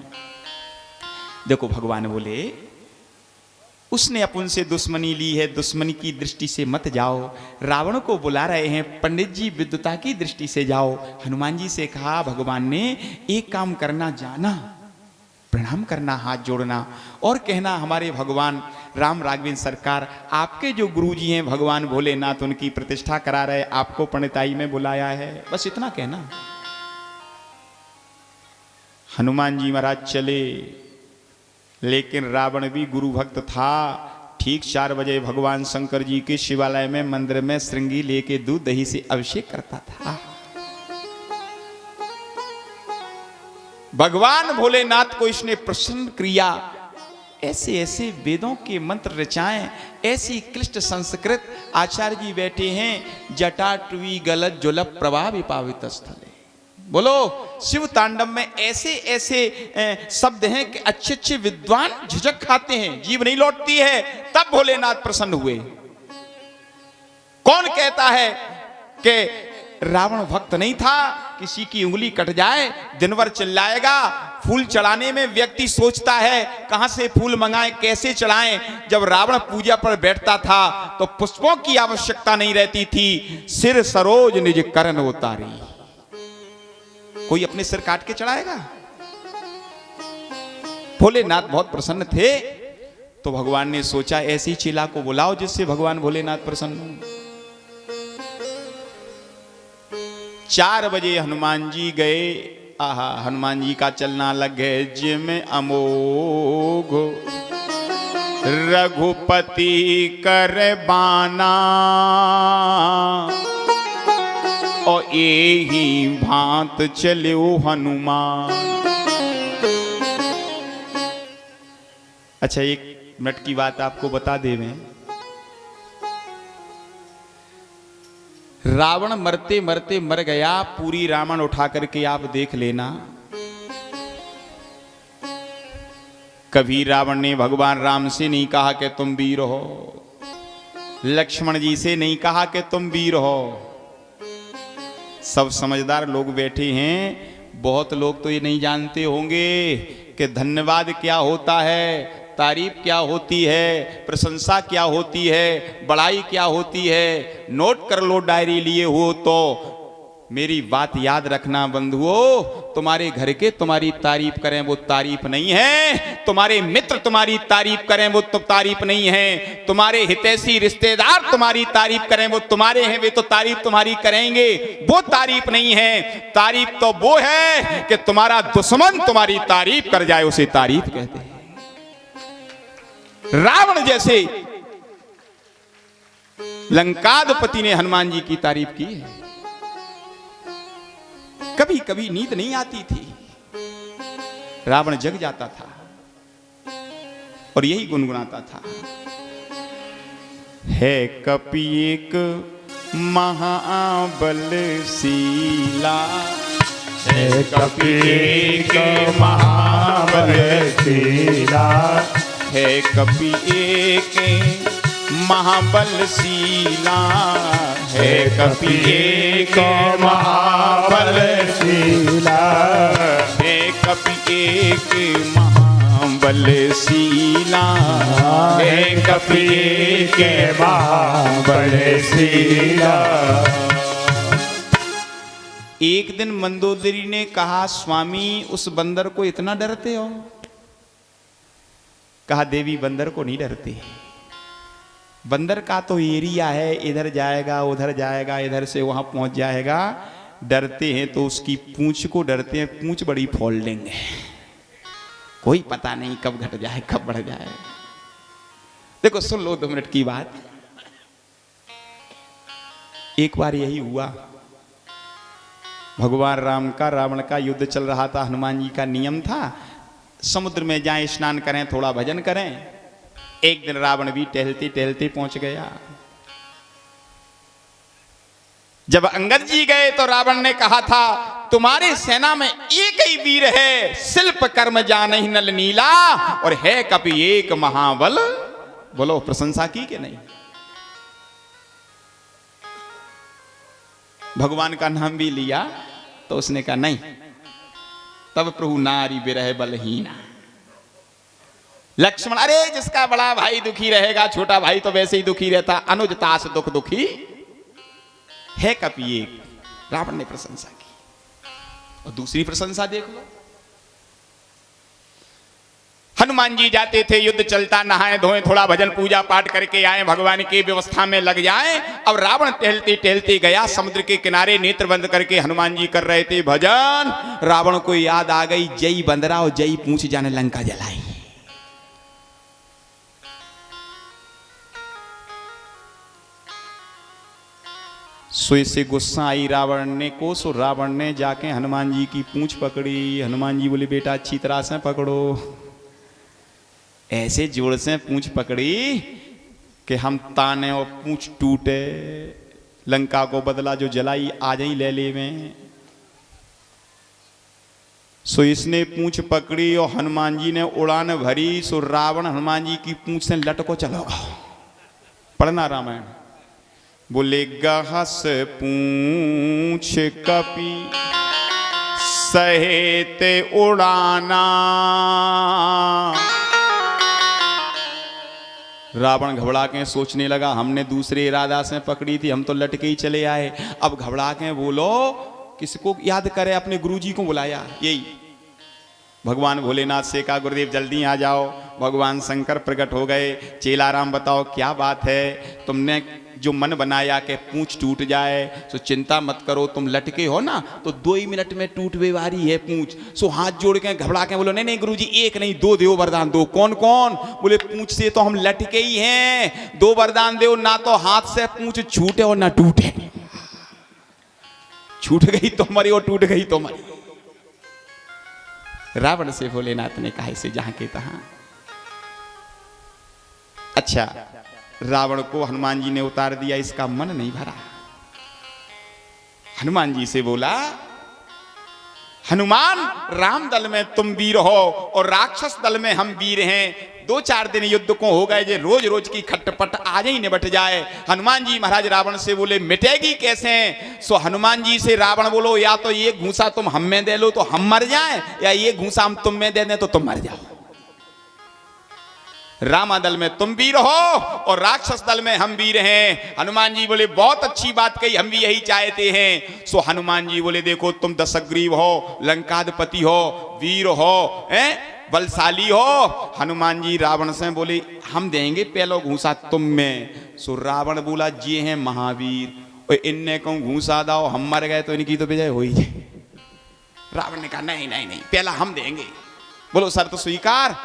देखो भगवान बोले उसने अपन से दुश्मनी ली है, दुश्मनी की दृष्टि से मत जाओ। रावण को बुला रहे हैं, पंडित जी विद्वता की दृष्टि से जाओ। हनुमान जी से कहा भगवान ने एक काम करना, जाना प्रणाम करना, हाथ जोड़ना और कहना हमारे भगवान राम राघवेंद्र सरकार आपके जो गुरुजी हैं भगवान भोलेनाथ उनकी प्रतिष्ठा करा रहे, आपको पंडिताई में बुलाया है, बस इतना कहना। हनुमान जी महाराज चले, लेकिन रावण भी गुरु भक्त था। ठीक 4 बजे भगवान शंकर जी के शिवालय में मंदिर में श्रृंगी लेके दूध दही से अभिषेक करता था। भगवान भोलेनाथ को इसने प्रसन्न किया। ऐसे ऐसे वेदों के मंत्र रचाएं, ऐसी क्लिष्ट संस्कृत। आचार्य जी बैठे हैं, जटाटवी गलत जुलप प्रभा विपावित स्थले। बोलो शिव तांडव में ऐसे ऐसे शब्द हैं कि अच्छे अच्छे विद्वान झिझक खाते हैं, जीव नहीं लौटती है। तब भोलेनाथ प्रसन्न हुए। कौन कहता है कि रावण भक्त नहीं था, किसी की उंगली कट जाए दिन भर चिल्लाएगा। फूल चढ़ाने में व्यक्ति सोचता है कहां से फूल मंगाएं, कैसे चढ़ाएं। जब रावण पूजा पर बैठता था तो पुष्पों की आवश्यकता नहीं रहती थी, सिर सरोज निज करण उतारी। कोई अपने सिर काट के चढ़ाएगा? भोलेनाथ बहुत प्रसन्न थे। तो भगवान ने सोचा ऐसी चेला को बुलाओ जिससे भगवान भोलेनाथ प्रसन्न हो। 4 बजे हनुमान जी गए। आहा, हनुमान जी का चलना लगे जिम अमोघ, रघुपति कर बाना, और यही भांत चले हनुमान। अच्छा 1 मिनट की बात आपको बता देवें। रावण मरते मरते मर गया, पूरी रावण उठा करके आप देख लेना। कभी रावण ने भगवान राम से नहीं कहा कि तुम वीर हो, लक्ष्मण जी से नहीं कहा कि तुम वीर हो। सब समझदार लोग बैठे हैं। बहुत लोग तो ये नहीं जानते होंगे कि धन्यवाद क्या होता है, तारीफ क्या होती है, प्रशंसा क्या होती है, बड़ाई क्या होती है। नोट कर लो डायरी लिए हो तो। मेरी बात याद रखना बंधुओं, तुम्हारे घर के तुम्हारी तारीफ करें वो तारीफ नहीं है, तुम्हारे मित्र तुम्हारी तारीफ करें वो तो तारीफ नहीं है, तुम्हारे हितैषी रिश्तेदार तुम्हारी तारीफ करें वो तुम्हारे हैं, वे तो तारीफ तुम्हारी करेंगे, वो तारीफ नहीं है। तारीफ तो वो है कि तुम्हारा दुश्मन तुम्हारी तारीफ कर जाए, उसे तारीफ कहते हैं। रावण जैसे लंकाधिपति ने हनुमान जी की तारीफ की है। कभी कभी नींद नहीं आती थी, रावण जग जाता था और यही गुनगुनाता था, है कपि एक महाबलशीला, है कपि एक महाबलशीला, है कपि एक महाबलशीला, है कपि एक महाबलशीला, है कपि एक महाबलशीला, है कपि एक महाबलशीला। एक दिन मंदोदरी ने कहा, स्वामी उस बंदर को इतना डरते हो? कहा देवी बंदर को नहीं डरते, बंदर का तो एरिया है, इधर जाएगा उधर जाएगा, इधर से वहां पहुंच जाएगा। डरते हैं तो उसकी पूंछ को डरते हैं, पूंछ बड़ी फोल्डिंग है, कोई पता नहीं कब घट जाए कब बढ़ जाए। देखो सुन लो 2 मिनट की बात। एक बार यही हुआ, भगवान राम का रावण का युद्ध चल रहा था। हनुमान जी का नियम था समुद्र में जाएं, स्नान करें, थोड़ा भजन करें। एक दिन रावण भी टहलते टहलते पहुंच गया। जब अंगद जी गए तो रावण ने कहा था, तुम्हारी सेना में एक ही वीर है, शिल्प कर्म जानहि नल नीला, और है कपि एक महाबल। बोलो प्रशंसा की कि नहीं? भगवान का नाम भी लिया तो उसने कहा नहीं। तब प्रभु नारी बिरह बलहीना। लक्ष्मण, अरे जिसका बड़ा भाई दुखी रहेगा छोटा भाई तो वैसे ही दुखी रहता, अनुजतास दुख दुखी है कपि एक। रावण ने प्रशंसा की। और दूसरी प्रशंसा देख लो, हनुमान जी जाते थे, युद्ध चलता, नहाए धोए, थोड़ा भजन पूजा पाठ करके आए, भगवान की व्यवस्था में लग जाए। अब रावण टहलते टहलते गया समुद्र के किनारे, नेत्र बंद करके हनुमान जी कर रहे थे भजन। रावण को याद आ गई, जई बंदरा और जई पूछ जाने लंका जलाई। सो इससे गुस्सा आई रावण ने को। सो रावण ने जाके हनुमान जी की पूंछ पकड़ी। हनुमान जी बोले बेटा अच्छी तरह से पकड़ो। ऐसे जोर से पूंछ पकड़ी कि हम ताने और पूंछ टूटे। लंका को बदला जो जलाई आज ही ले ले में। सो इसने पूंछ पकड़ी और हनुमान जी ने उड़ान भरी। सो रावण हनुमान जी की पूंछ से लटको चलोगा। पढ़ना रामायण। बोले गहस पूंछ कपि सहेत उड़ाना। रावण घबरा के सोचने लगा, हमने दूसरे इरादा से पकड़ी थी, हम तो लटके ही चले आए। अब घबरा के बोलो किसको याद करे, अपने गुरुजी को बुलाया। यही भगवान भोलेनाथ से कहा गुरुदेव जल्दी आ जाओ। भगवान शंकर प्रकट हो गए। चेलाराम बताओ क्या बात है, तुमने जो मन बनाया कि पूंछ टूट जाए, सो चिंता मत करो, तुम लटके हो ना तो 2 ही मिनट में टूटने वाली है पूंछ। सो हाथ जोड़ के घबरा के बोलो नहीं नहीं गुरुजी, एक नहीं 2 देव वरदान दो। कौन कौन? बोले पूंछ से तो हम लटके ही हैं, 2 वरदान दो, ना तो हाथ से पूंछ छूटे और ना टूटे। छूट गई तो मरी और टूट गई तो मरी। रावण से भोलेनाथ ने कहा इसे जहां के तहां। अच्छा, रावण को हनुमान जी ने उतार दिया, इसका मन नहीं भरा। हनुमान जी से बोला हनुमान, राम दल में तुम वीर हो और राक्षस दल में हम वीर हैं। 2-4 दिन युद्ध को हो गए, जे रोज रोज की खटपट आज ही निबट जाए। हनुमान जी महाराज रावण से बोले मिटेगी कैसे? सो हनुमान जी से रावण बोलो या तो ये घूसा तुम हम में दे लो तो हम मर जाएं, या ये घूसा हम तुम में दे दें तो तुम मर जाओ। रामा दल में तुम वीर हो और राक्षस दल में हम वीर हैं। हनुमान जी बोले बहुत अच्छी बात कही, हम भी यही चाहते हैं। सो हनुमान जी बोले देखो तुम दशग्रीव हो, लंकाधिपति हो, वीर हो, बलशाली हो। हनुमान जी रावण से बोले हम देंगे पहलो घूसा तुम में। सो रावण बोला ये हैं महावीर, और इनने कहूं घूसा दाओ हम मर गए तो इनकी तो विजय हो ही जाए। रावण ने कहा नहीं नहीं नहीं, पहला हम देंगे। बोलो शर्त तो स्वीकार।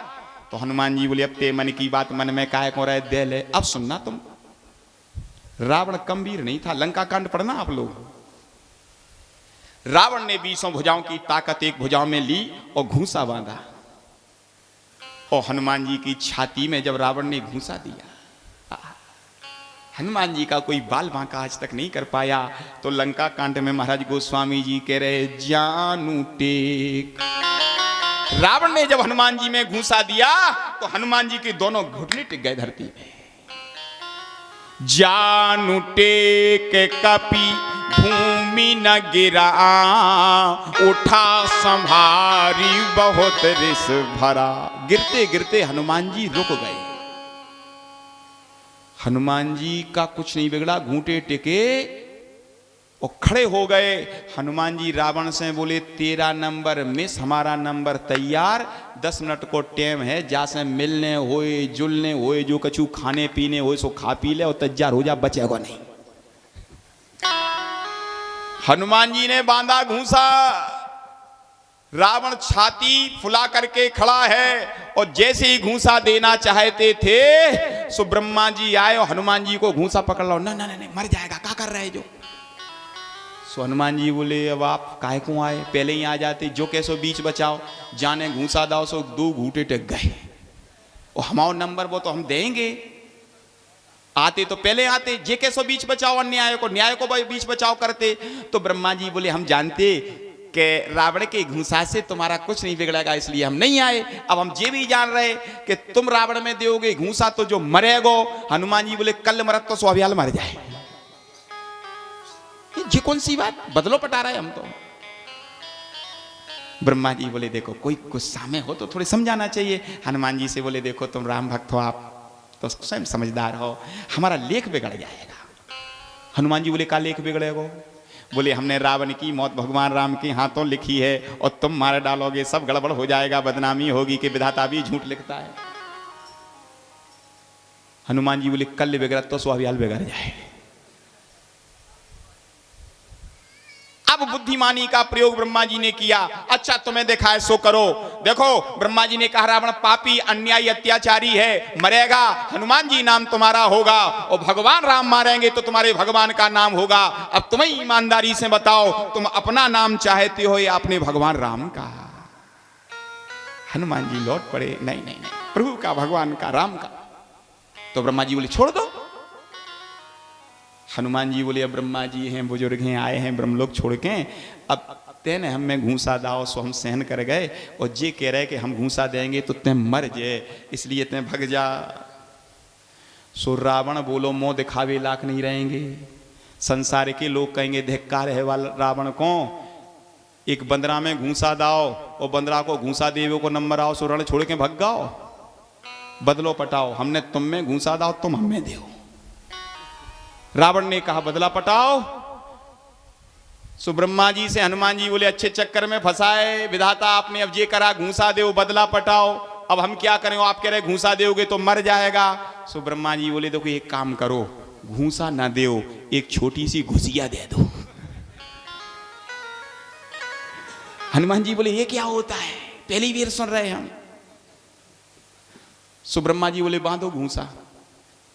तो हनुमान जी बोले अब ते मन की बात मन में काहे को रहे, दे ले। अब सुनना तुम, रावण कमवीर नहीं था। लंका कांड पढ़ना आप लोग। रावण ने 20 भुजाओं की ताकत एक भुजाओं में ली और घूसा बांधा, और हनुमान जी की छाती में जब रावण ने घूसा दिया, हनुमान जी का कोई बाल बांका आज तक नहीं कर पाया। तो लंका कांड में महाराज गोस्वामी जी कह रहे जानू टेक। रावण ने जब हनुमान जी में घूसा दिया तो हनुमान जी के दोनों घुटने टिक गए धरती में। जानू टेक कपि भूमि न गिरा, उठा संभारी बहुत रिस भरा। गिरते गिरते हनुमान जी रुक गए। हनुमान जी का कुछ नहीं बिगड़ा, घूंटे टिके और खड़े हो गए। हनुमान जी रावण से बोले तेरा नंबर मिस, हमारा नंबर तैयार। 10 मिनट को टाइम है, जासे मिलने होए जुलने होए, जो कछु खाने पीने होए सो खा पी ले और तैयार हो जा, बचेगा नहीं। हनुमान जी ने बांधा घूसा। रावण छाती फुला करके खड़ा है और जैसे ही घूसा देना चाहते थे सो ब्रह्मा जी आए और हनुमान जी को घूसा पकड़ लो। ना ना नहीं मर जाएगा, क्या कर रहे जो। सो हनुमान जी बोले अब आप काहे को आए, पहले ही आ जाते, जो कैसो बीच बचाओ। जाने घूसा दाओ सो 2 घूटे टेक गए। और हमारा नंबर वो तो हम देंगे, आते तो पहले आते, जे कैसो बीच बचाओ, अन्याय को न्याय को बीच बचाओ करते। तो ब्रह्मा जी बोले हम जानते कि रावण के घूसा से तुम्हारा कुछ नहीं बिगड़ेगा, इसलिए हम नहीं आए। अब हम ये भी जान रहे कि तुम रावण में दोगे घूसा तो जो मरेगो। हनुमान जी बोले कल मरत तो 100 मर जाए। ये ये कौन सी बात, बदलो पटा रहे हम तो। ब्रह्मा जी बोले देखो कोई गुस्सा में हो तो थोड़े समझाना चाहिए। हनुमान जी से बोले देखो तुम राम भक्त हो, आप तो स्वयं समझदार हो, हमारा लेख बिगड़ जाएगा। हनुमान जी बोले का लेख बिगड़ेगा? बोले हमने रावण की मौत भगवान राम के हाथों लिखी है और तुम मार डालोगे, सब गड़बड़ हो जाएगा, बदनामी होगी कि विधाता भी झूठ लिखता है। हनुमान जी बोले कल बिगड़ा तो स्वाभियाल बिगड़ जाए। अब बुद्धिमानी का प्रयोग ब्रह्मा जी ने किया। अच्छा तुम्हें देखा है सो करो। देखो ब्रह्मा जी ने कहा रावण पापी अन्यायी अत्याचारी है, मरेगा, हनुमान जी नाम तुम्हारा होगा, और भगवान राम मारेंगे तो तुम्हारे भगवान का नाम होगा। अब तुम्हें ईमानदारी से बताओ तुम अपना नाम चाहते हो या अपने भगवान राम का? हनुमान जी लौट पड़े, नहीं नहीं नहीं, प्रभु का, भगवान का, राम का। तो ब्रह्मा जी बोले छोड़ दो। हनुमान जी बोले अब ब्रह्मा जी हैं, बुजुर्ग हैं, आए हैं ब्रह्मलोक छोड़ के, अब तेने हम में घूसा दाओ सो हम सहन कर गए, और जे कह रहे कि हम घूसा देंगे तो ते मर जाए, इसलिए ते भग जा। सो रावण बोलो मोह दिखावे लाख नहीं रहेंगे। संसार के लोग कहेंगे धिक्कार है वाला रावण को, एक बंदरा में घूसा दाओ और बंदरा को घूसा देवे को नंबर आओ, सो रण छोड़ के भग गाओ, बदलो पटाओ, हमने तुम में घूसा दाओ तुम हमें दो। रावण ने कहा बदला पटाओ। सो ब्रह्मा जी से हनुमान जी बोले अच्छे चक्कर में फंसाए विधाता आपने, अब ये करा घूसा दो बदला पटाओ, अब हम क्या करें, आप कह रहे घूसा दोगे तो मर जाएगा। सो ब्रह्मा जी बोले देखो एक काम करो, घूसा ना दो, एक छोटी सी घुसिया दे दो। हनुमान जी बोले ये क्या होता है, पहली बार सुन रहे हम। सो ब्रह्मा जी बोले बांधो घूसा।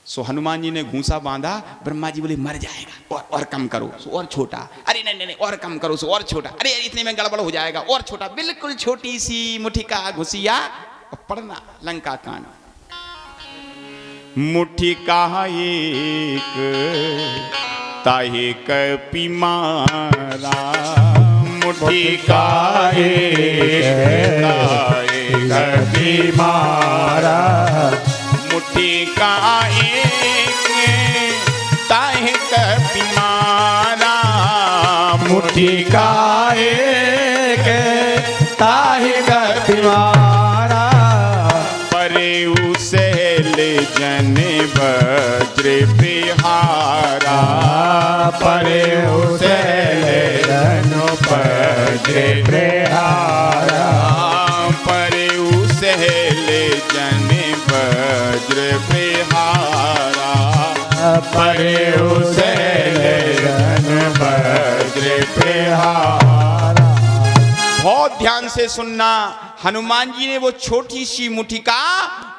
सो हनुमान जी ने घूसा बांधा, ब्रह्मा जी बोले मर जाएगा, और कम करो, सो और छोटा, अरे नहीं नहीं नहीं और कम करो, सो और छोटा, अरे इतने में गड़बड़ हो जाएगा, और छोटा, बिल्कुल छोटी सी मुट्ठी का घुसिया, और पढ़ना लंका कांड। मुट्ठी का एक ताहे कपि मारा, मुट्ठी का एक ताहे कपि मारा, मुट्ठी का एक ताहे कपि मारा, मुट्ठी का एक ताहे कपि मारा, परे उसेल जन वज्र बिहारा, परे उसेल जन वज्र बिहारा, परे उसेल जन वज्र बिहारा, परे उसेल जन वज्र बिहारा। बहुत ध्यान से सुनना, हनुमान जी ने वो छोटी सी मुठिका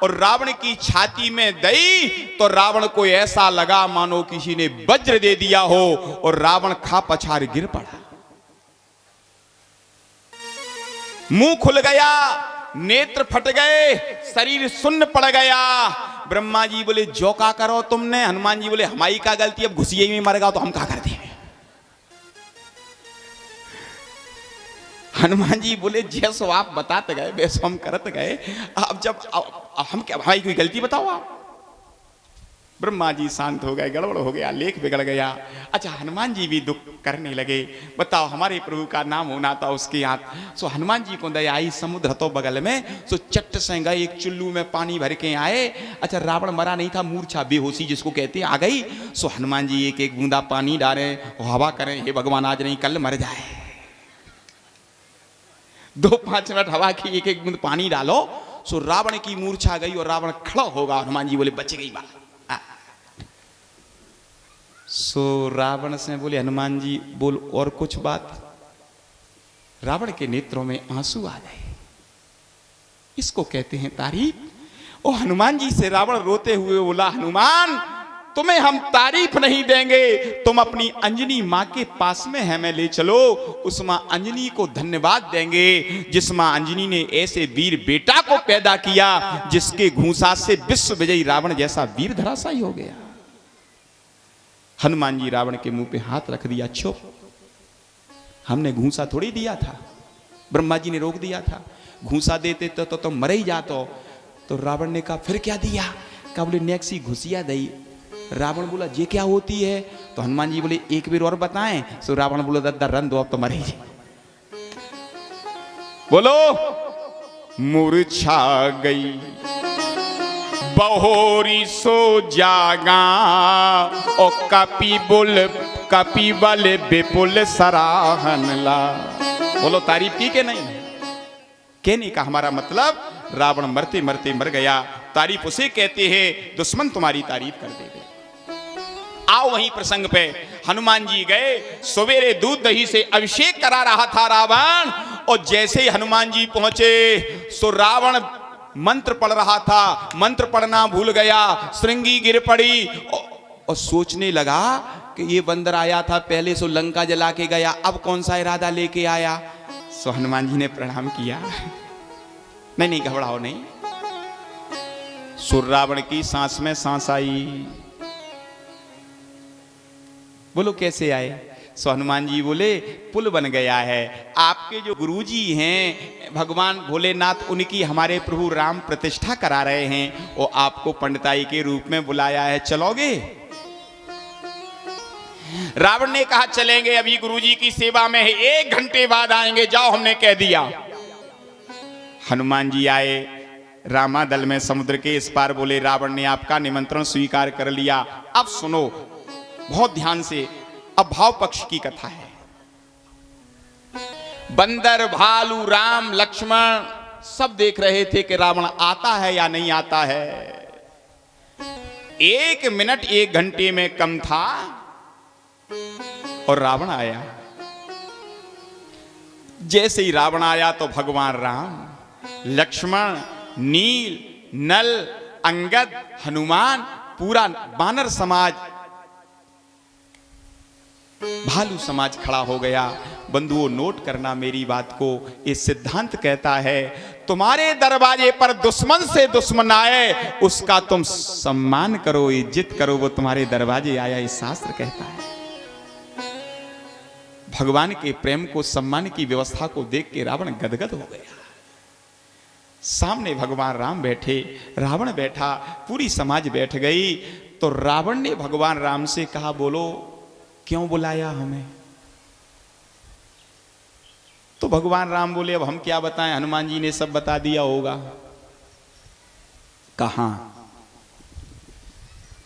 और रावण की छाती में दई तो रावण को ऐसा लगा मानो किसी ने वज्र दे दिया हो, और रावण खा पछाड़ गिर पड़ा, मुंह खुल गया, नेत्र फट गए, शरीर सुन्न पड़ गया। ब्रह्मा जी बोले जो का करो तुमने, हनुमान जी बोले हमारी का गलती, अब घुसिए में मर गया तो हम क्या कर दें। हनुमान जी बोले जैसो आप बताते गए वैसो हम करते गए, अब जब हम क्या, भाई कोई गलती बताओ आप। ब्रह्मा जी शांत हो गए, गड़बड़ हो गया, लेख बिगड़ गया। अच्छा हनुमान जी भी दुख करने लगे, बताओ हमारे प्रभु का नाम होना था उसके हाथ। सो हनुमान जी को दया आई, समुद्र तो बगल में, सो चट्ट से गए, एक चुल्लू में पानी भर के आए। अच्छा रावण मरा नहीं था, मूर्छा बेहोशी जिसको कहते हैं आ गई। सो हनुमान जी एक एक बूंदा पानी डाले, हवा करें, हे भगवान आज नहीं कल मर जाए। 2-5 मिनट हवा की, एक एक बूंद पानी डालो, सो रावण की मूर्छा गई और रावण खड़ा होगा। हनुमान जी बोले बच गई बात। सो रावण से बोले हनुमान जी बोल और कुछ बात। रावण के नेत्रों में आंसू आ गए, इसको कहते हैं तारीफ। और हनुमान जी से रावण रोते हुए बोला हनुमान तुम्हें हम तारीफ नहीं देंगे, तुम अपनी अंजनी माँ के पास में हमें ले चलो, उस माँ अंजनी को धन्यवाद देंगे जिस माँ अंजनी ने ऐसे वीर बेटा को पैदा किया जिसके घूंसा से विश्व विजयी रावण जैसा वीर धराशायी हो गया। हनुमान जी रावण के मुंह पे हाथ रख दिया, चुप, हमने घूंसा थोड़ी दिया था, ब्रह्मा जी ने रोक दिया था, घूंसा देते तो तुम मर ही जातो। तो रावण ने कहा फिर क्या दिया? कहा बोले नेक्सी घुसिया दई, रावण बोला ये क्या होती है? तो हनुमान जी बोले एक बार और बताएं। सो रावण बोला दद्दा रन दो अब तो मरे। बोलो मूर्छा गई बहोरी सो जागा ओ कपि बल विपुल सराहन ला। बोलो तारीफ की के नहीं? के नहीं का हमारा मतलब रावण मरते मरते मर गया। तारीफ उसे कहते हैं दुश्मन तुम्हारी तारीफ कर देते। आओ वहीं प्रसंग पे हनुमान जी गए। सवेरे दूध दही से अभिषेक करा रहा था रावण, और जैसे ही हनुमान जी पहुंचे सो रावण मंत्र पढ़ रहा था, मंत्र पढ़ना भूल गया, श्रृंगी गिर पड़ी और सोचने लगा कि ये बंदर आया था पहले सो लंका जला के गया, अब कौन सा इरादा लेके आया। सो हनुमान जी ने प्रणाम किया। नहीं घबराओ नहीं। सो रावण की सांस में सांस आई। बोलो कैसे आए? सो हनुमान जी बोले पुल बन गया है। आपके जो गुरुजी हैं भगवान भोलेनाथ, उनकी हमारे प्रभु राम प्रतिष्ठा करा रहे हैं, वो आपको पंडिताई के रूप में बुलाया है, चलोगे? रावण ने कहा चलेंगे, अभी गुरुजी की सेवा में है, 1 घंटे बाद आएंगे, जाओ हमने कह दिया। हनुमान जी आए रामादल में समुद्र के इस पार। बोले रावण ने आपका निमंत्रण स्वीकार कर लिया। अब सुनो बहुत ध्यान से, अब भाव पक्ष की कथा है। बंदर भालू राम लक्ष्मण सब देख रहे थे कि रावण आता है या नहीं आता है। 1 मिनट 1 घंटे में कम था और रावण आया। जैसे ही रावण आया तो भगवान राम, लक्ष्मण, नील, नल, अंगद, हनुमान, पूरा बानर समाज, भालू समाज खड़ा हो गया। बंधुओं नोट करना मेरी बात को, ये सिद्धांत कहता है तुम्हारे दरवाजे पर दुश्मन से दुश्मन आए उसका तुम सम्मान करो, इज्जत करो, वो तुम्हारे दरवाजे आया, ये शास्त्र कहता है। भगवान के प्रेम को, सम्मान की व्यवस्था को देख के रावण गदगद हो गया। सामने भगवान राम बैठे, रावण बैठा, पूरी समाज बैठ गई। तो रावण ने भगवान राम से कहा बोलो क्यों बुलाया हमें? तो भगवान राम बोले अब हम क्या बताएं, हनुमान जी ने सब बता दिया होगा। कहां?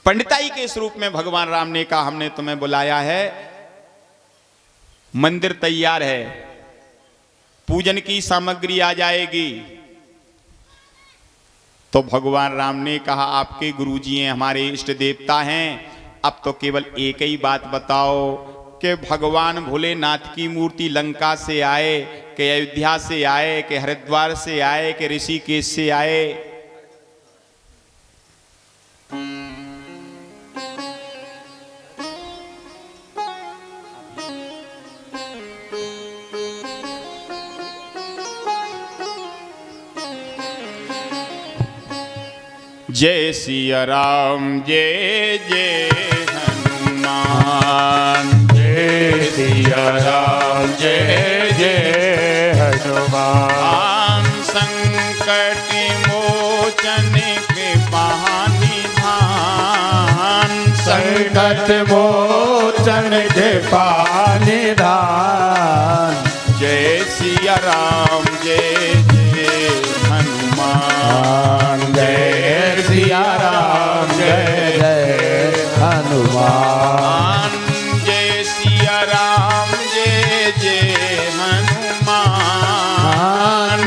पंडिताई के स्वरूप में भगवान राम ने कहा हमने तुम्हें बुलाया है, मंदिर तैयार है, पूजन की सामग्री आ जाएगी। तो भगवान राम ने कहा आपके गुरुजी हैं, हमारे इष्ट देवता हैं, अब तो केवल एक ही बात बताओ कि भगवान भोलेनाथ की मूर्ति लंका से आए, कि अयोध्या से आए, कि हरिद्वार से आए, कि ऋषिकेश से आए? जय सिया राम जय जय हनुमान, जय सिया राम जय जय हनुमान। संकट मोचन कृपा निधान, संकट मोचन कृपा निधान। जय सिया राम जय जय हनुमान, जय सिया राम जय जय हनुमान। जय सिया राम जय जय हनुमान,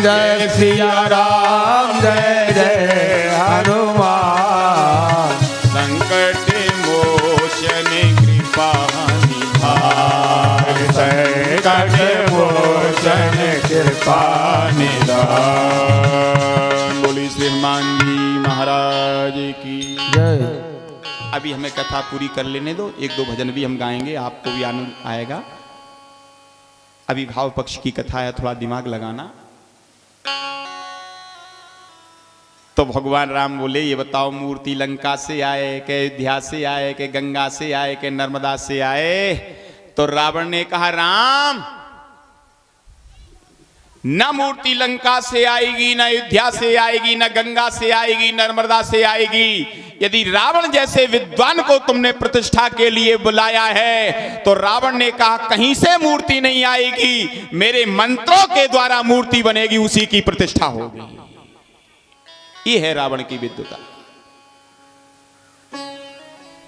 जय सिया राम जय जय हनुमान। संकट मोचन कृपा निधान, संकट मोचन कृपा निधान। बोली श्री हनुमान जी महाराज की जय। अभी हमें कथा पूरी कर लेने दो, 1-2 भजन भी हम गाएंगे, आपको भी आनंद आएगा। अभी भाव पक्ष की कथा है, थोड़ा दिमाग लगाना। तो भगवान राम बोले ये बताओ मूर्ति लंका से आए, के अयोध्या से आए, के गंगा से आए, के नर्मदा से आए? तो रावण ने कहा राम न मूर्ति लंका से आएगी, न अयोध्या से आएगी, न गंगा से आएगी, नर्मदा से आएगी। यदि रावण जैसे विद्वान को तुमने प्रतिष्ठा के लिए बुलाया है तो रावण ने कहा कहीं से मूर्ति नहीं आएगी, मेरे मंत्रों के द्वारा मूर्ति बनेगी, उसी की प्रतिष्ठा होगी। ये है रावण की विद्वता।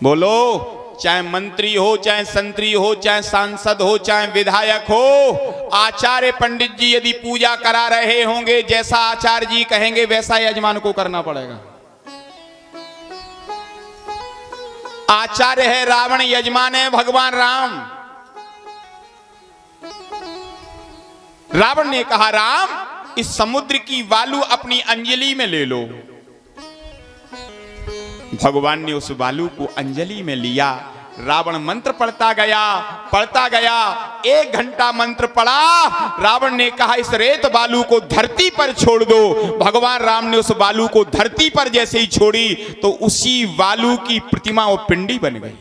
बोलो, चाहे मंत्री हो, चाहे संतरी हो, चाहे सांसद हो, चाहे विधायक हो, आचार्य पंडित जी यदि पूजा करा रहे होंगे, जैसा आचार्य जी कहेंगे वैसा यजमान को करना पड़ेगा। आचार्य है रावण, यजमान है भगवान राम। रावण ने कहा राम इस समुद्र की बालू अपनी अंजलि में ले लो। भगवान ने उस बालू को अंजलि में लिया। रावण मंत्र पढ़ता गया 1 घंटा मंत्र पढ़ा। रावण ने कहा इस रेत बालू को धरती पर छोड़ दो। भगवान राम ने उस बालू को धरती पर जैसे ही छोड़ी तो उसी बालू की प्रतिमा और पिंडी बन गई।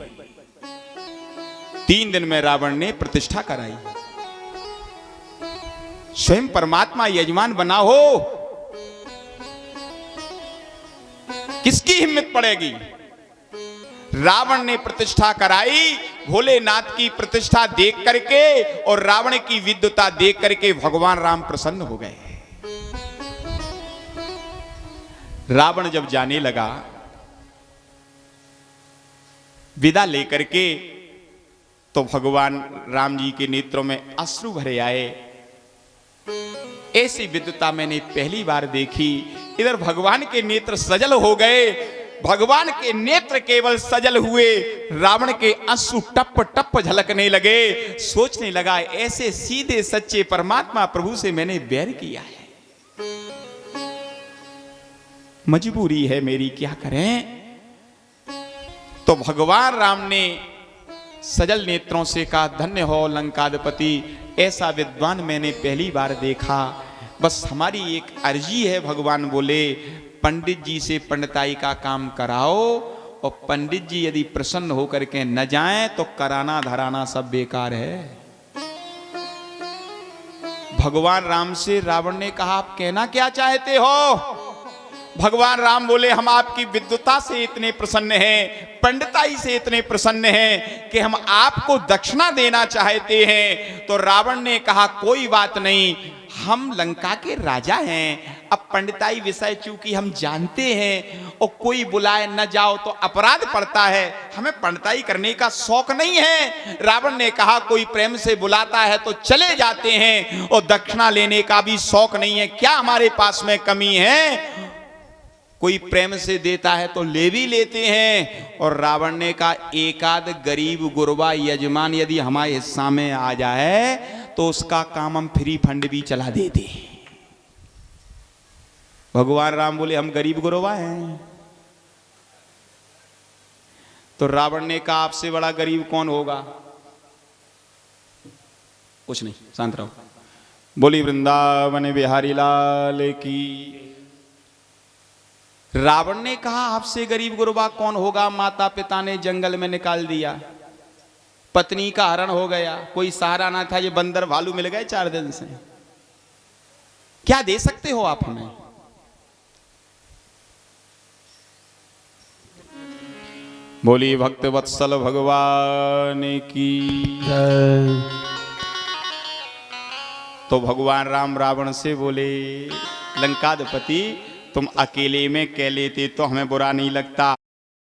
3 दिन में रावण ने प्रतिष्ठा कराई। स्वयं परमात्मा यजमान बना हो, किसकी हिम्मत पड़ेगी। रावण ने प्रतिष्ठा कराई। भोलेनाथ की प्रतिष्ठा देख करके और रावण की विद्वता देख करके भगवान राम प्रसन्न हो गए। रावण जब जाने लगा विदा लेकर के तो भगवान राम जी के नेत्रों में अश्रु भरे आए। ऐसी विद्वता मैंने पहली बार देखी। इधर भगवान के नेत्र सजल हो गए। भगवान के नेत्र केवल सजल हुए, रावण के आंसू टप टप झलकने लगे। सोचने लगा ऐसे सीधे सच्चे परमात्मा प्रभु से मैंने बैर किया है, मजबूरी है मेरी, क्या करें। तो भगवान राम ने सजल नेत्रों से कहा धन्य हो लंकाधिपति, ऐसा विद्वान मैंने पहली बार देखा। बस हमारी एक अर्जी है। भगवान बोले पंडित जी से पंडिताई का काम कराओ और पंडित जी यदि प्रसन्न होकर के न जाएं तो कराना धराना सब बेकार है। भगवान राम से रावण ने कहा आप कहना क्या चाहते हो। भगवान राम बोले हम आपकी विद्वता से इतने प्रसन्न हैं, पंडिताई से इतने प्रसन्न हैं कि हम आपको दक्षिणा देना चाहते हैं। तो रावण ने कहा कोई बात नहीं, हम लंका के राजा हैं। अब पंडिताई विषय चूंकि हम जानते हैं और कोई बुलाए न जाओ तो अपराध पड़ता है, हमें पंडिताई करने का शौक नहीं है। रावण ने कहा कोई प्रेम से बुलाता है तो चले जाते हैं और दक्षिणा लेने का भी शौक नहीं है, क्या हमारे पास में कमी है। कोई प्रेम से देता है तो ले भी लेते हैं। और रावण ने कहा एकाध गरीब गुरबा यजमान यदि हमारे हिस्सा में आ जाए तो उसका काम हम फ्री फंड भी चला देते। भगवान राम बोले हम गरीब गुरबा हैं। तो रावण ने कहा आपसे बड़ा गरीब कौन होगा। कुछ नहीं, शांत रहो। बोली वृंदावन बिहारी लाल की। रावण ने कहा आपसे गरीब गुरबा कौन होगा, माता पिता ने जंगल में निकाल दिया, पत्नी का हरण हो गया, कोई सहारा ना था, ये बंदर भालू मिल गए 4 दिन से, क्या दे सकते हो आप हमें। बोली भक्त वत्सल भगवान की। तो भगवान राम रावण से बोले लंकाधिपति तुम अकेले में कह लेते तो हमें बुरा नहीं लगता,